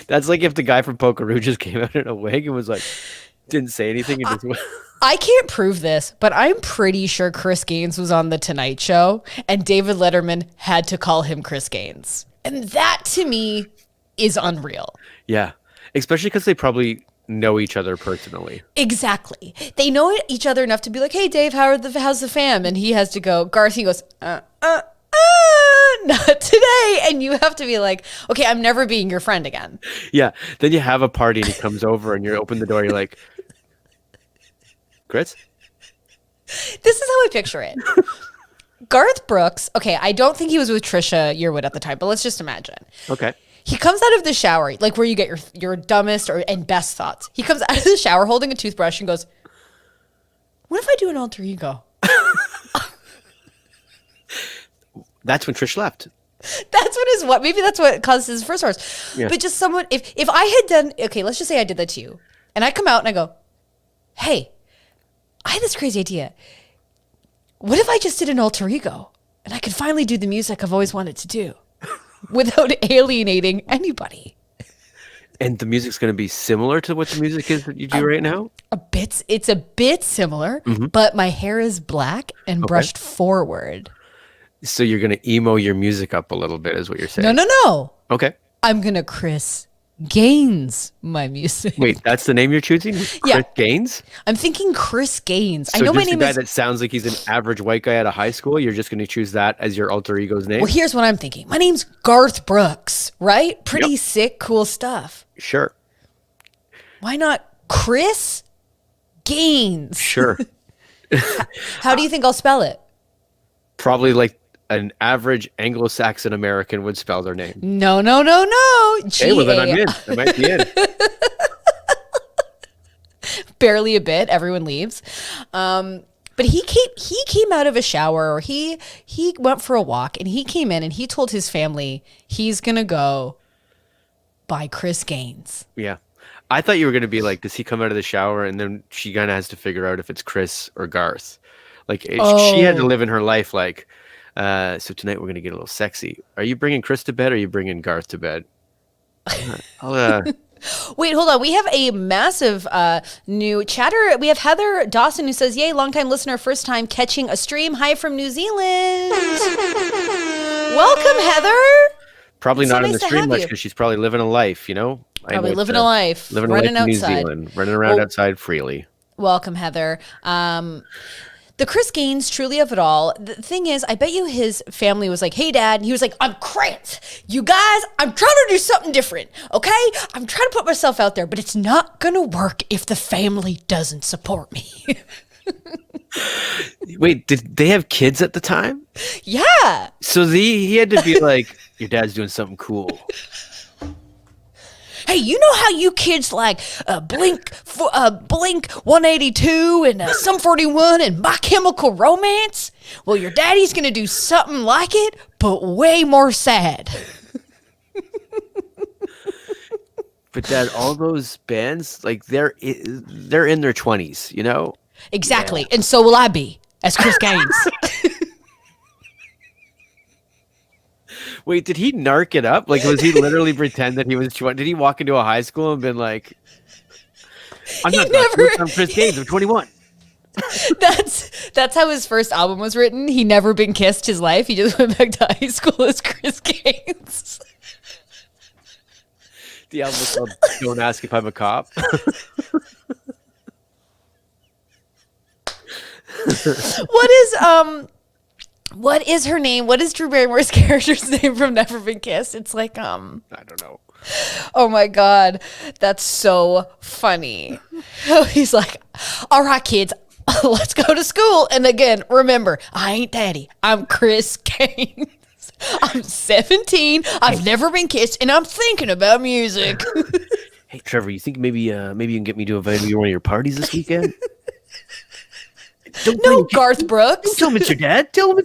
That's like if the guy from Pokeroo just came out in a wig and was like, didn't say anything. And just I can't prove this, but I'm pretty sure Chris Gaines was on The Tonight Show and David Letterman had to call him Chris Gaines. And that to me is unreal. Yeah. Especially because they probably know each other personally. Exactly. They know each other enough to be like, hey, Dave, how's the fam? And he has to go, Garth, he goes, not today. And you have to be like, okay, I'm never being your friend again. Yeah. Then you have a party and he comes over and you open the door. You're like, Chris? This is how I picture it. Garth Brooks, okay, I don't think he was with Trisha Yearwood at the time, but let's just imagine. Okay. He comes out of the shower, like where you get your dumbest and best thoughts. He comes out of the shower holding a toothbrush and goes, what if I do an alter ego? That's when Trish left. Maybe that's what caused his first horse. Yeah. But just someone, if I had done, okay, let's just say I did that to you. And I come out and I go, hey, I had this crazy idea. What if I just did an alter ego and I could finally do the music I've always wanted to do without alienating anybody? And the music's going to be similar to what the music is that you do right now? It's a bit similar, but my hair is black and brushed forward. So you're going to emo your music up a little bit is what you're saying? No. Okay. I'm going to Chris Gaines my music. Wait, that's the name you're choosing? Yeah. Chris Gaines? I'm thinking Chris Gaines. So I know my name is... a guy that sounds like he's an average white guy out of high school. You're just going to choose that as your alter ego's name? Well, here's what I'm thinking. My name's Garth Brooks, right? Pretty sick, cool stuff. Sure. Why not Chris Gaines? Sure. How do you think I'll spell it? Probably like an average Anglo-Saxon American would spell their name. No. Okay, well then I'm in. I might be in. Barely a bit. Everyone leaves. But he came out of a shower, or he went for a walk, and he came in and he told his family he's gonna go by Chris Gaines. Yeah. I thought you were gonna be like, does he come out of the shower and then she kind of has to figure out if it's Chris or Garth? Like she had to live in her life like, so tonight we're going to get a little sexy. Are you bringing Chris to bed or are you bringing Garth to bed? Wait, hold on. We have a massive new chatter. We have Heather Dawson who says, yay, long-time listener, first time catching a stream. Hi from New Zealand. Welcome, Heather. Probably not in the stream much because she's probably living a life, you know? Probably living a life. Living a life in New Zealand. Running around outside freely. Welcome, Heather. The Chris Gaines, truly of it all. The thing is, I bet you his family was like, hey, Dad. And he was like, I'm cramped. You guys, I'm trying to do something different, okay? I'm trying to put myself out there, but it's not going to work if the family doesn't support me. Wait, did they have kids at the time? Yeah. So he had to be like, your dad's doing something cool. Hey, you know how you kids like Blink 182 and Sum 41 and My Chemical Romance? Well, your daddy's going to do something like it, but way more sad. But Dad, all those bands, like they're in their 20s, you know? Exactly. Yeah. And so will I be, as Chris Gaines. Wait, did he narc it up? Like, was he literally pretend that he was 20? Did he walk into a high school and been like, I'm Chris Gaines, I'm 21. That's how his first album was written. He never been kissed his life. He just went back to high school as Chris Gaines. The album was called Don't Ask If I'm a Cop. What is her name? What is Drew Barrymore's character's name from Never Been Kissed? It's like, I don't know. Oh my God. That's so funny. He's like, all right, kids, let's go to school. And again, remember, I ain't Daddy. I'm Chris Gaines. I'm 17. I've never been kissed, and I'm thinking about music. Hey, Trevor, you think maybe you can get me to invite me to one of your parties this weekend? No, Garth Brooks. Don't tell him it's your dad. Tell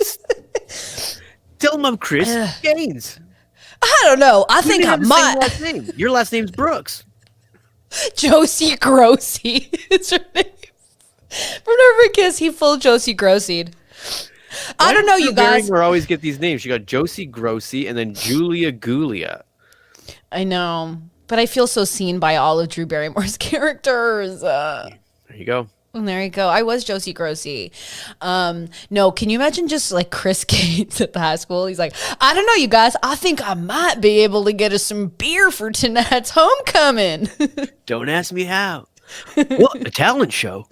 him I'm Chris Gaines. I don't know. I think I might. Last name. Your last name's Brooks. Josie Grossi is her name. From Never Kiss, he full Josie Grossied. I don't know, you guys. We always get these names. You got Josie Grossi and then Julia Gulia. I know, but I feel so seen by all of Drew Barrymore's characters. There you go. And there you go. I was Josie Grossi. No, can you imagine just like Chris Gaines at the high school? He's like, I don't know, you guys. I think I might be able to get us some beer for tonight's homecoming. Don't ask me how. What, a talent show?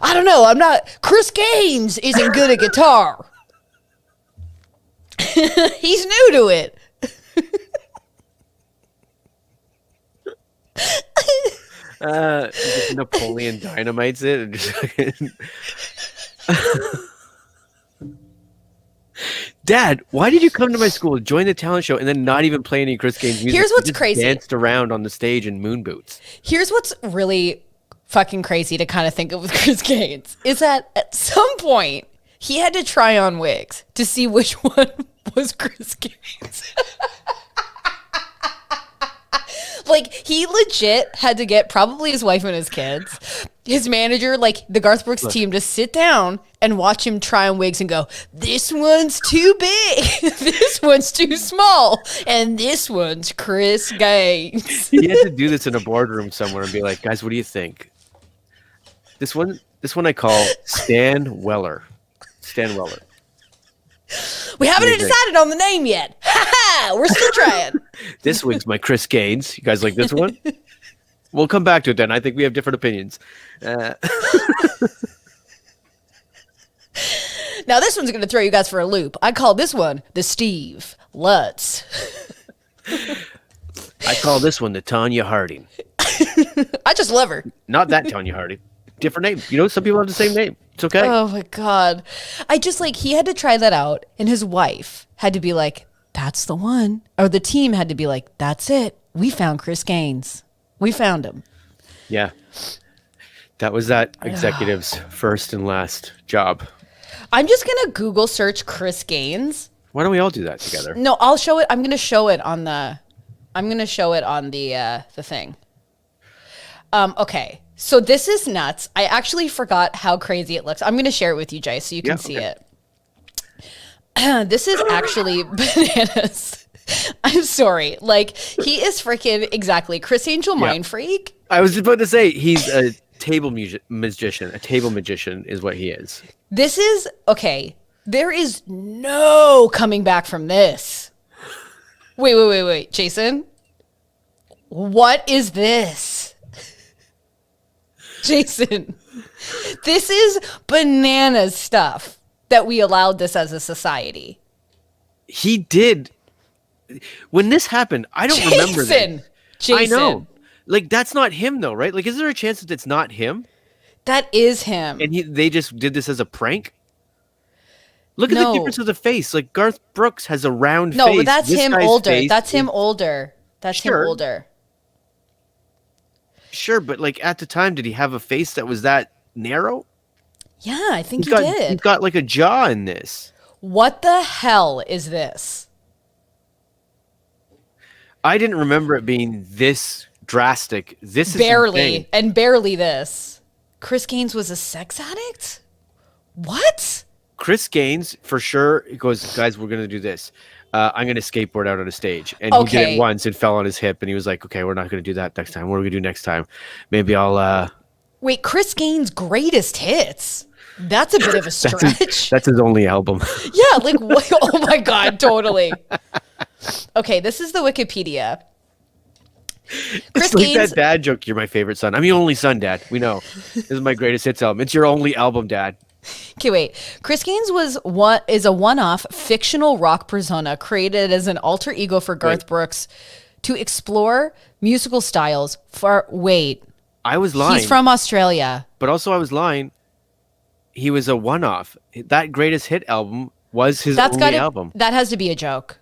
I don't know. I'm not. Chris Gaines isn't good at guitar. He's new to it. Just Napoleon dynamites it and just Dad, why did you come to my school, join the talent show, and then not even play any Chris Gaines music? Here's what's you just crazy. Danced around on the stage in moon boots. Here's what's really fucking crazy to kind of think of with Chris Gaines is that at some point he had to try on wigs to see which one was Chris Gaines. Like, he legit had to get probably his wife and his kids, his manager, like the Garth Brooks team, to sit down and watch him try on wigs and go, this one's too big, this one's too small, and this one's Chris Gaines. He had to do this in a boardroom somewhere and be like, guys, what do you think? This one I call Stan Weller. Stan Weller. We haven't decided on the name yet. Ha ha! We're still trying. This wig's my Chris Gaines. You guys like this one? We'll come back to it then. I think we have different opinions. Now this one's going to throw you guys for a loop. I call this one the Steve Lutz. I call this one the Tanya Harding. I just love her. Not that Tanya Harding. Different name. You know, some people have the same name. It's okay. Oh my God. I just like, he had to try that out, and his wife had to be like, that's the one. Or the team had to be like, that's it. We found Chris Gaines. We found him. Yeah. That was that executive's first and last job. I'm just going to Google search Chris Gaines. Why don't we all do that together? No, I'll show it. I'm going to show it on the thing. Okay. So this is nuts. I actually forgot how crazy it looks. I'm going to share it with you, Jay, so you can see it. This is actually bananas. I'm sorry. Like, he is freaking exactly Chris Angel Mind Freak. I was about to say he's a table magician. A table magician is what he is. This is, okay, there is no coming back from this. Wait. Jason? What is this? Jason, this is bananas stuff that we allowed this as a society. He did. When this happened, I don't remember that. Jason. I know. Like, that's not him, though, right? Like, is there a chance that it's not him? That is him. And they just did this as a prank? Look at the difference of the face. Like, Garth Brooks has a round face. No, but that's him older. That's him older. That's him older. Sure, but like at the time, did he have a face that was that narrow? Yeah, I think he did. He's got like a jaw in this. What the hell is this? I didn't remember it being this drastic. This is barely this. Chris Gaines was a sex addict? What? Chris Gaines, for sure, goes, guys, we're going to do this. I'm going to skateboard out on a stage. And he did it once and fell on his hip. And he was like, okay, we're not going to do that next time. What are we going to do next time? Maybe I'll... Wait, Chris Gaines' greatest hits? That's a bit of a stretch. That's his only album. Yeah, like, what? Oh my God, totally. Okay, this is the Wikipedia. Chris Gaines, like that dad joke, you're my favorite son. I'm your only son, Dad. We know. This is my greatest hits album. It's your only album, Dad. Okay, wait. Chris Gaines is a one-off fictional rock persona created as an alter ego for Garth Brooks to explore musical styles for... Wait. I was lying. He's from Australia. But also I was lying. He was a one-off. That greatest hit album was his only album. That has to be a joke.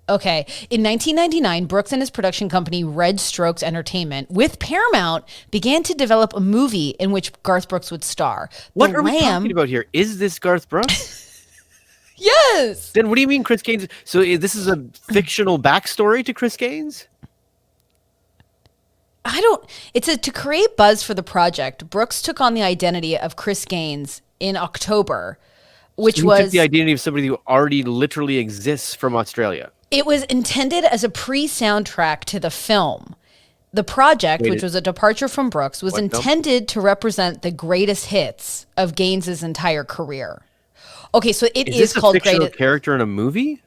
Okay. In 1999, Brooks and his production company, Red Strokes Entertainment, with Paramount, began to develop a movie in which Garth Brooks would star. What are we talking about here? Is this Garth Brooks? Yes. Then what do you mean Chris Gaines? So this is a fictional backstory to Chris Gaines? To create buzz for the project, Brooks took on the identity of Chris Gaines in October, which took the identity of somebody who already literally exists from Australia. It was intended as a pre-soundtrack to the film. The project, which was a departure from Brooks, was intended to represent the greatest hits of Gaines's entire career. Okay, so it is called a fictional character in a movie?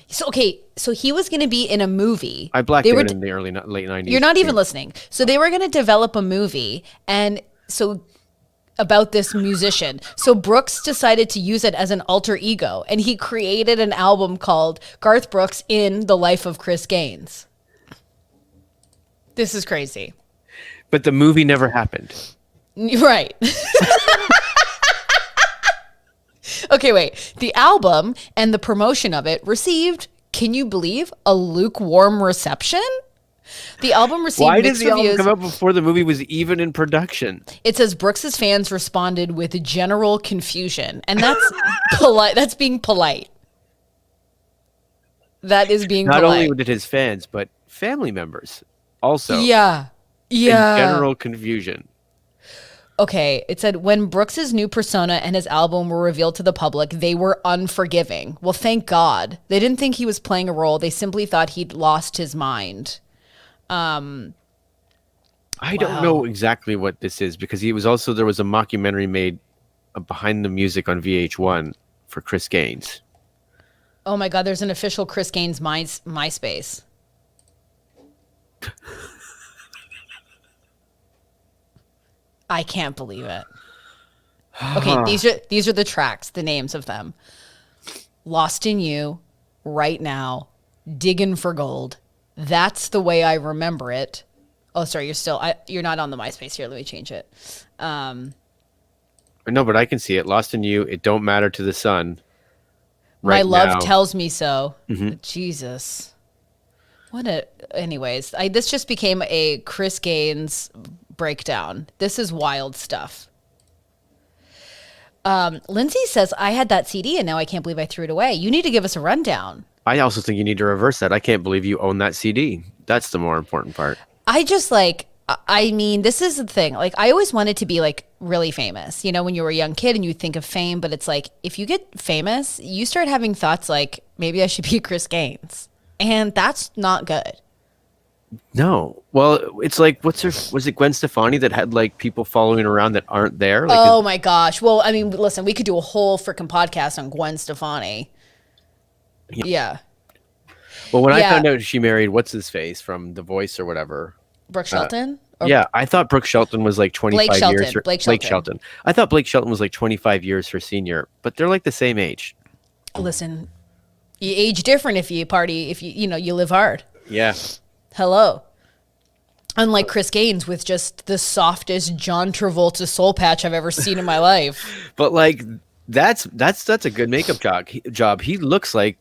So he was going to be in a movie. I blacked out in the late 90s. You're not even listening. So they were going to develop a movie, and so about this musician. So Brooks decided to use it as an alter ego, and he created an album called Garth Brooks in the Life of Chris Gaines. This is crazy. But the movie never happened. Right. Okay, wait. The album and the promotion of it received, can you believe, a lukewarm reception? The album received mixed reviews. Why did the album come out before the movie was even in production? It says Brooks's fans responded with general confusion, and that's polite. That's being polite. That is being Not polite. only did his fans, but family members also. Yeah. In general confusion. Okay, it said when Brooks's new persona and his album were revealed to the public, they were unforgiving. Well, thank God. They didn't think he was playing a role. They simply thought he'd lost his mind. I don't know exactly what this is because there was a mockumentary made behind the music on VH1 for Chris Gaines. Oh my God, there's an official Chris Gaines MySpace. I can't believe it. Okay, these are the tracks, the names of them. Lost in You, Right Now, Diggin' for Gold, That's the Way I Remember It. Oh, sorry, you're not on the MySpace here. Let me change it. No, but I can see it. Lost in You, It Don't Matter to the Sun. My Love Tells Me So. Mm-hmm. Jesus. Anyways, this just became a Chris Gaines breakdown. This is wild stuff. Lindsay says, I had that CD and now I can't believe I threw it away. You need to give us a rundown. I also think you need to reverse that. I can't believe you own that CD. That's the more important part. This is the thing. Like, I always wanted to be like really famous, when you were a young kid and you think of fame, but it's like, if you get famous, you start having thoughts like, maybe I should be Chris Gaines. And that's not good. No. Well, it's like, was it Gwen Stefani that had like people following around that aren't there? Like, oh my gosh. Well, I mean, listen, we could do a whole freaking podcast on Gwen Stefani. Yeah. Well, when I found out she married what's his face from The Voice or whatever. Brooke Shelton? I thought Brooke Shelton was like 25 years. Blake Shelton. I thought Blake Shelton was like 25 years her senior, but they're like the same age. Listen, you age different if you party, if you live hard. Yeah. Hello. Unlike Chris Gaines with just the softest John Travolta soul patch I've ever seen in my life. But like that's a good makeup job. He looks like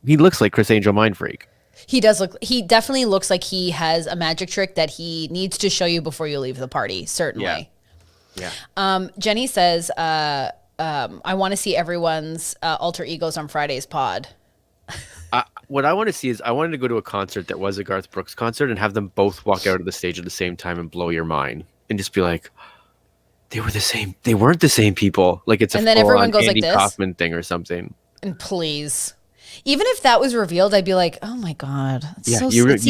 he looks like Chris Angel Mind Freak. He definitely looks like he has a magic trick that he needs to show you before you leave the party, certainly. Yeah. Jenny says, I want to see everyone's alter egos on Friday's pod. What I want to see is I wanted to go to a concert that was a Garth Brooks concert and have them both walk out of the stage at the same time and blow your mind and just be like, they were the same. They weren't the same people. Like it's and then everyone goes Andy like this Kaufman thing or something. And please, even if that was revealed, I'd be like, oh my God. You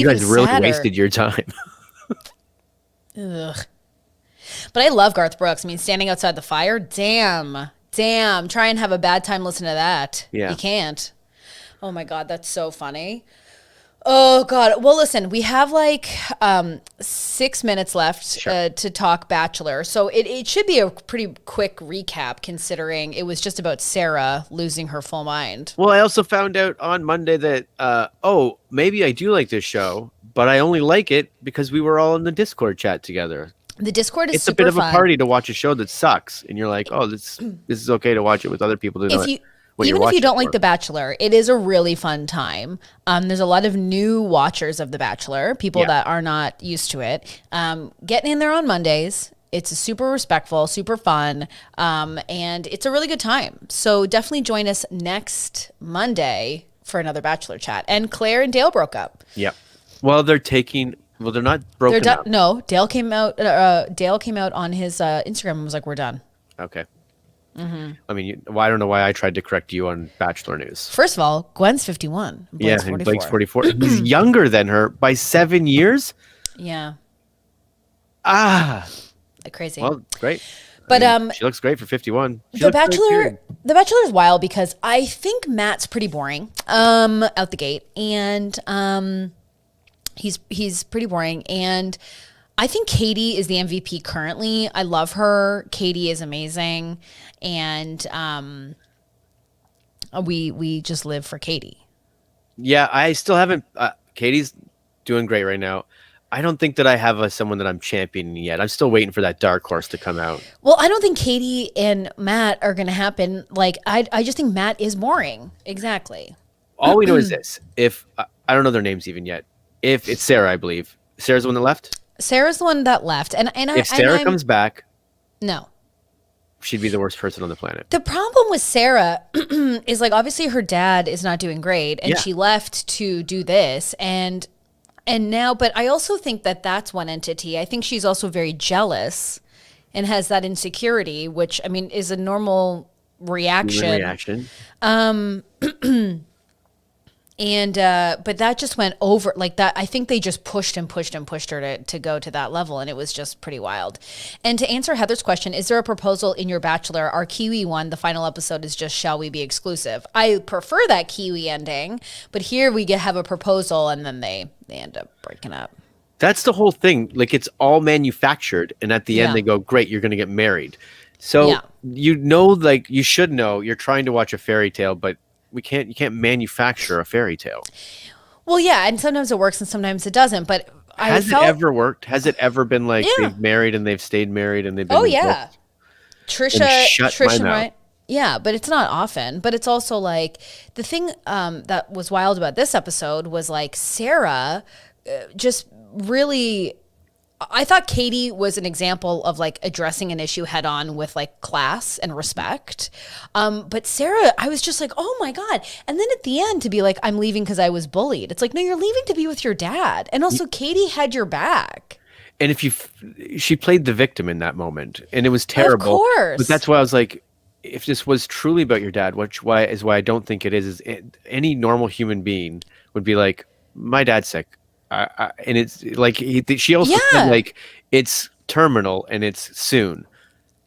guys really wasted your time. Ugh. But I love Garth Brooks. I mean, Standing Outside the Fire. Damn. Try and have a bad time listening to that. Yeah. You can't. Oh my God, that's so funny. Oh God. Well, listen, we have like 6 minutes left to talk Bachelor. So it should be a pretty quick recap considering it was just about Sarah losing her full mind. Well, I also found out on Monday that, maybe I do like this show, but I only like it because we were all in the Discord chat together. The Discord is super fun. It's a bit of fun. a party to watch a show that sucks. And you're like, oh, this is okay to watch it with other people. Even if you don't like The Bachelor, it is a really fun time. There's a lot of new watchers of The Bachelor, people that are not used to it. Getting in there on Mondays. It's a super respectful, super fun, and it's a really good time. So definitely join us next Monday for another Bachelor chat. And Claire and Dale broke up. Yeah. Well, they're not broken up. No, Dale came out on his Instagram and was like, we're done. Okay. Mm-hmm. I mean, I don't know why I tried to correct you on Bachelor news. First of all, Gwen's 51. Blake's 44. And Blake's 44. He's younger than her by 7 years. Yeah. Crazy. Well, great. But she looks great for 51. The Bachelor is wild because I think Matt's pretty boring out the gate, and he's pretty boring, and I think Katie is the MVP currently. I love her. Katie is amazing, and we just live for Katie. Yeah, I still haven't. Katie's doing great right now. I don't think that I have someone that I'm championing yet. I'm still waiting for that dark horse to come out. Well, I don't think Katie and Matt are going to happen. Like, I just think Matt is boring. Exactly. All we know is this. If I don't know their names even yet. If it's Sarah, I believe. Sarah's the one that left? Sarah's the one that left. And if Sarah comes back, no. She'd be the worst person on the planet. The problem with Sarah is, like, obviously her dad is not doing great, and she left to do this, and now, but I also think that that's one entity. I think she's also very jealous and has that insecurity, which, I mean, is a normal reaction. And but that just went over like that. I think they just pushed her to go to that level, and it was just pretty wild. And to answer Heather's question, is there a proposal in your Bachelor? Our Kiwi one, the final episode is just shall we be exclusive? I prefer that Kiwi ending, but here we have a proposal, and then they end up breaking up. That's the whole thing. Like, it's all manufactured, and at the end they go, great, you're going to get married. So like, you should know you're trying to watch a fairy tale, but you can't manufacture a fairy tale. Well, yeah, and sometimes it works and sometimes it doesn't. But has it ever worked? Has it ever been like they've married and they've stayed married and they've been? Oh yeah, Trisha, right? Yeah, but it's not often. But it's also like the thing that was wild about this episode was like Sarah just really. I thought Katie was an example of like addressing an issue head on with like class and respect. But Sarah, I was just like, oh my God. And then at the end to be like, I'm leaving because I was bullied. It's like, no, you're leaving to be with your dad. And also Katie had your back. And she played the victim in that moment, and it was terrible. Of course. But that's why I was like, if this was truly about your dad, why I don't think it is any normal human being would be like, my dad's sick. And it's like she also said, like, it's terminal and it's soon.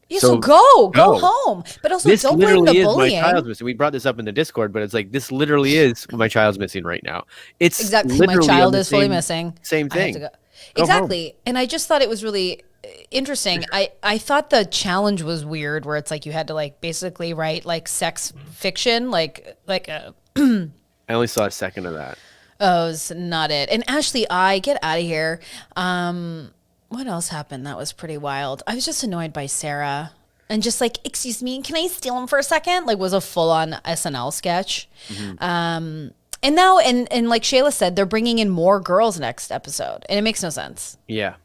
Yeah, so go home. But also this don't blame the bullying. My child's missing. We brought this up in the Discord, but it's like this literally is my child's missing right now. It's exactly my child is fully missing. Same thing. Exactly. Home. And I just thought it was really interesting. I thought the challenge was weird, where it's like you had to like basically write like sex fiction, like a. I only saw a second of that. Oh, it's not it. And Ashley, get out of here. What else happened? That was pretty wild. I was just annoyed by Sarah and just like, excuse me, can I steal him for a second? Like, was a full on SNL sketch. Mm-hmm. And now, and like Shayla said, they're bringing in more girls next episode, and it makes no sense. Yeah.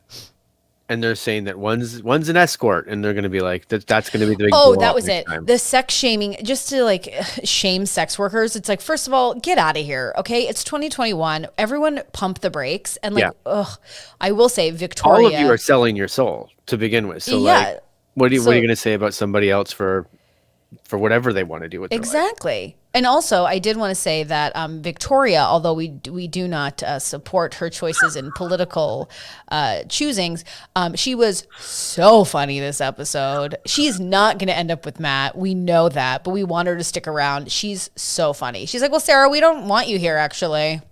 And they're saying that one's an escort, and they're going to be like, that's going to be the big. Oh, that was it. The sex shaming, just to like shame sex workers. It's like, first of all, get out of here. Okay. It's 2021. Everyone pump the brakes. And like, I will say Victoria. All of you are selling your soul to begin with. So like, what are you going to say about somebody else for whatever they want to do with their life? Exactly. And also, I did want to say that Victoria, although we do not support her choices in political choosings, she was so funny this episode. She's not going to end up with Matt. We know that, but we want her to stick around. She's so funny. She's like, well, Sarah, we don't want you here, actually.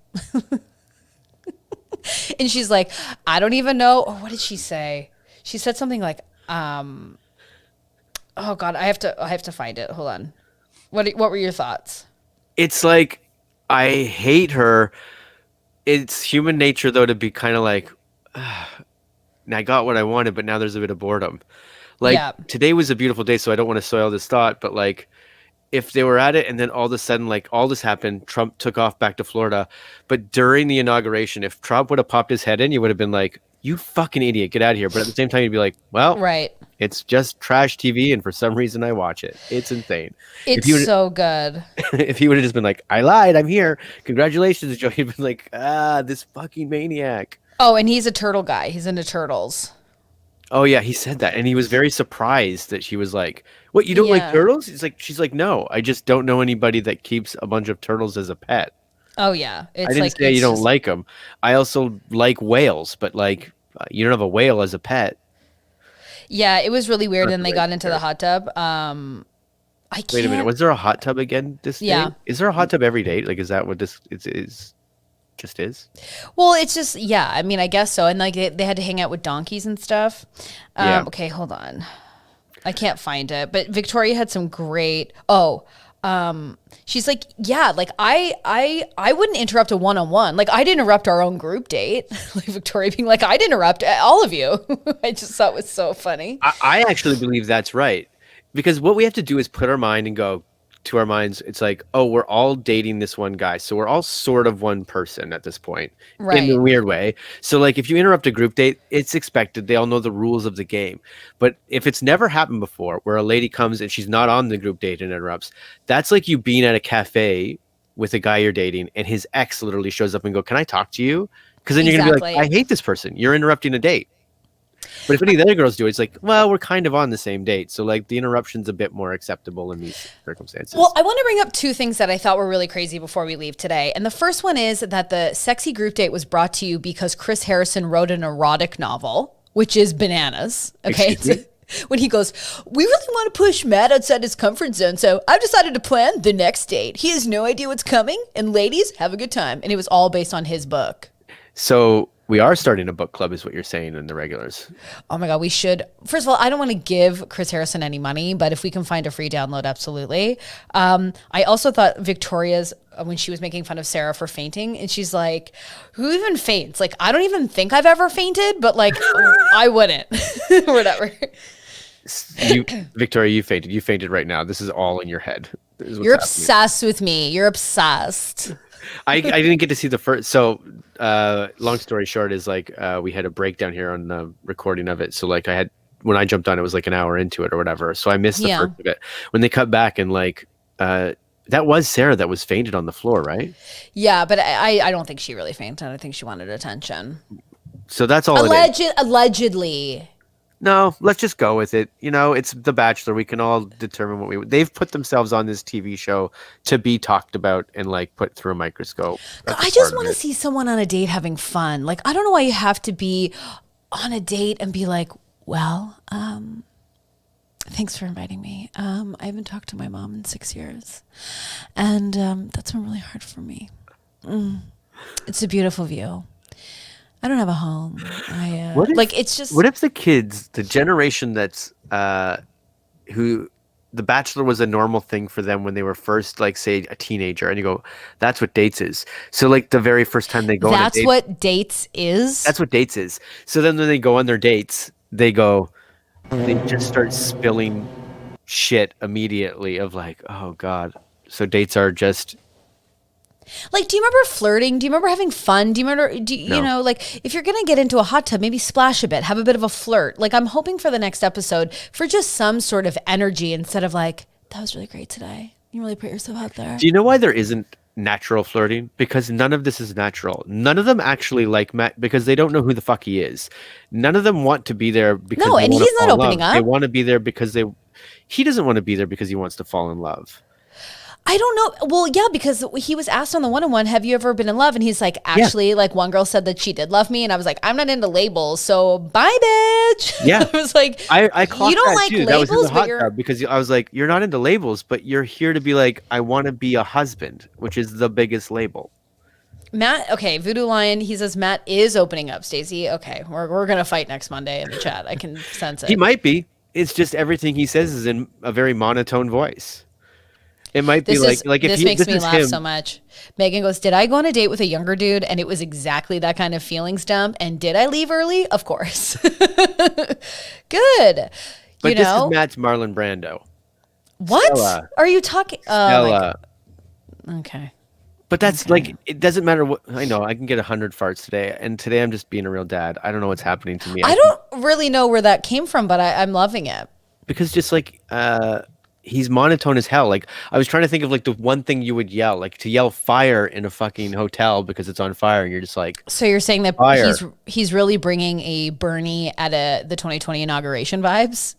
And she's like, I don't even know. Oh, what did she say? She said something like, oh God, I have to find it. Hold on. What were your thoughts? It's like, I hate her. It's human nature, though, to be kind of like, I got what I wanted, but now there's a bit of boredom. Like, today was a beautiful day, so I don't want to soil this thought, but like, if they were at it and then all of a sudden, like, all this happened, Trump took off back to Florida. But during the inauguration, if Trump would have popped his head in, you would have been like, you fucking idiot, get out of here. But at the same time, you'd be like, well, right. It's just trash TV, and for some reason I watch it. It's insane. It's so good. If he would have just been like, I lied, I'm here. Congratulations, Joe. He'd been like, this fucking maniac. Oh, and he's a turtle guy. He's into turtles. Oh yeah, he said that, and he was very surprised that she was like, "What, you don't like turtles?" She's like, "No, I just don't know anybody that keeps a bunch of turtles as a pet." Oh yeah, I didn't say you don't like them. I also like whales, but like, you don't have a whale as a pet. Yeah, it was really weird, and they got into the hot tub. Wait a minute, was there a hot tub again this day? Is there a hot tub every day? Like, is that what this is? Just is? Well, it's just, yeah, I mean, I guess so. And like they had to hang out with donkeys and stuff. Okay, hold on. I can't find it. But Victoria had some great, she's like, yeah, like I wouldn't interrupt a one-on-one. Like I'd interrupt our own group date. Like Victoria being like, I'd interrupt all of you. I just thought it was so funny. I actually believe that's right. Because what we have to do is put our mind and go, to our minds, it's like, oh, we're all dating this one guy, so we're all sort of one person at this point, right, in a weird way. So like, if you interrupt a group date, it's expected. They all know the rules of the game. But if it's never happened before, where a lady comes and she's not on the group date and interrupts, that's like you being at a cafe with a guy you're dating, and his ex literally shows up and go, "Can I talk to you?" Because then you're gonna be like, "I hate this person. You're interrupting a date." But if any of the other girls do it, it's like, well, we're kind of on the same date. So like the interruption's a bit more acceptable in these circumstances. Well, I want to bring up two things that I thought were really crazy before we leave today. And the first one is that the sexy group date was brought to you because Chris Harrison wrote an erotic novel, which is bananas. Okay. When he goes, we really want to push Matt outside his comfort zone, so I've decided to plan the next date. He has no idea what's coming, and ladies, have a good time. And it was all based on his book. So we are starting a book club is what you're saying in the regulars. Oh my God, we should. First of all, I don't want to give Chris Harrison any money, but if we can find a free download, absolutely. I also thought Victoria's, when she was making fun of Sarah for fainting, and she's like, who even faints? Like, I don't even think I've ever fainted, but like, I wouldn't. Whatever. Victoria, you fainted. You fainted right now. This is all in your head. You're obsessed with me. You're obsessed. I didn't get to see the first. So long story short is like we had a breakdown here on the recording of it. So like when I jumped on, it was like an hour into it or whatever. So I missed the first of it. When they cut back and like that was Sarah that was fainted on the floor, right? Yeah, but I don't think she really fainted. I think she wanted attention. So that's all. Allegedly. No, let's just go with it. You know, it's The Bachelor. We can all determine they've put themselves on this TV show to be talked about and like put through a microscope. I just want to see someone on a date having fun. Like, I don't know why you have to be on a date and be like, well, thanks for inviting me. I haven't talked to my mom in 6 years. And that's been really hard for me. It's a beautiful view. I don't have a home. It's just. What if the kids, the generation that's who The Bachelor was a normal thing for them when they were first, like, say, a teenager, and you go, that's what dates is. So like the very first time they go on a date. That's what dates is? That's what dates is. So then when they go on their dates, they just start spilling shit immediately of like, oh God. So dates are just. Like, do you remember flirting? Do you remember having fun? Do you remember, you know, like, if you're going to get into a hot tub, maybe splash a bit, have a bit of a flirt. Like, I'm hoping for the next episode for just some sort of energy instead of like, that was really great today. You really put yourself out there. Do you know why there isn't natural flirting? Because none of this is natural. None of them actually like Matt because they don't know who the fuck he is. None of them want to be there because no, and he's not opening up. They want to be there because he doesn't want to be there because he wants to fall in love. I don't know. Well, yeah, because he was asked on the one-on-one, have you ever been in love? And he's like, actually, like one girl said that she did love me. And I was like, I'm not into labels. So bye, bitch. Yeah. I was like, I clocked you don't that like too. labels, that was in the hot but tub because I was like, you're not into labels, but you're here to be like, I want to be a husband, which is the biggest label. Matt, okay, Voodoo Lion, he says Matt is opening up, Stacey. Okay, we're going to fight next Monday in the chat. I can sense it. He might be. It's just everything he says is in a very monotone voice. It might be like if this makes me laugh so much. Megan goes, did I go on a date with a younger dude and it was exactly that kind of feelings dump? And did I leave early? Of course. Good. But this is Matt's Marlon Brando. What Stella. are you talking? Stella. Okay. But that's like, it doesn't matter what, I know I can get 100 farts today. And today I'm just being a real dad. I don't know what's happening to me. I don't really know where that came from, but I'm loving it. Because just like, he's monotone as hell. Like I was trying to think of like the one thing you would yell, like to yell fire in a fucking hotel because it's on fire. And you're just like, so you're saying that fire. he's really bringing a Bernie at the 2020 inauguration vibes?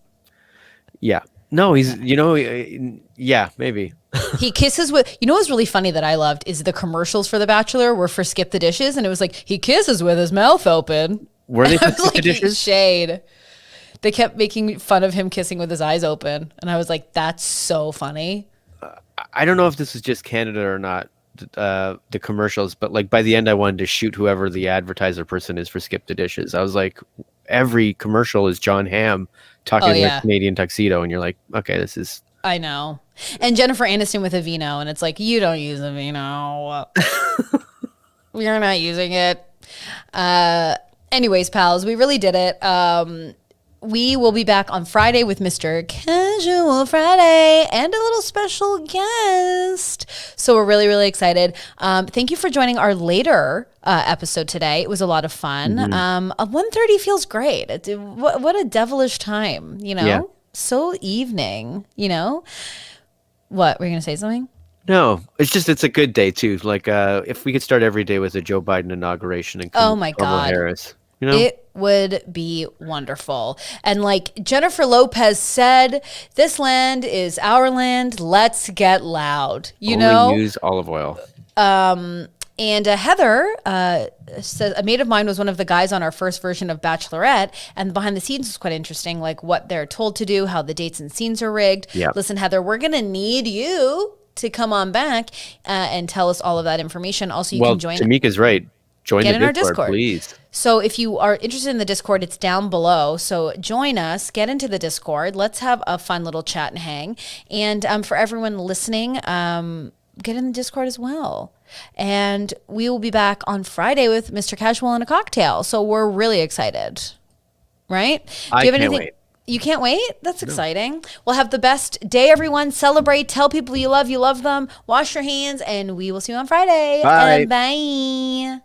Yeah. No, he's, yeah, maybe. He kisses with, what's really funny that I loved is the commercials for The Bachelor were for Skip the Dishes. And it was like, he kisses with his mouth open. Were they for Skip the Dishes? Shade. They kept making fun of him kissing with his eyes open. And I was like, that's so funny. I don't know if this is just Canada or not, the commercials, but like by the end I wanted to shoot whoever the advertiser person is for Skip the Dishes. I was like, every commercial is John Hamm talking in a Canadian tuxedo. And you're like, okay, this is... I know. And Jennifer Aniston with a vino. And it's like, you don't use a vino. You're not using it. Anyways, pals, we really did it. We will be back on Friday with Mr. Casual Friday and a little special guest. So we're really, really excited. Thank you for joining our later episode today. It was a lot of fun. 1:30 feels great. What a devilish time, Yeah. So evening, What, were you going to say something? No, it's a good day too. Like if we could start every day with a Joe Biden inauguration and Kamala Harris. It would be wonderful. And like Jennifer Lopez said, this land is our land. Let's get loud. Only use olive oil. And Heather says a mate of mine was one of the guys on our first version of Bachelorette, and behind the scenes was quite interesting, like what they're told to do, how the dates and scenes are rigged. Yep. Listen, Heather, we're going to need you to come on back and tell us all of that information. Also, you can join. Tamika's right. Join the Discord, please. So if you are interested in the Discord, it's down below. So join us, get into the Discord. Let's have a fun little chat and hang. And for everyone listening, get in the Discord as well. And we will be back on Friday with Mr. Casual and a cocktail. So we're really excited, right? Do you have anything? Wait. You can't wait? That's exciting. Well, have the best day, everyone. Celebrate. Tell people you love them. Wash your hands. And we will see you on Friday. Bye. Bye.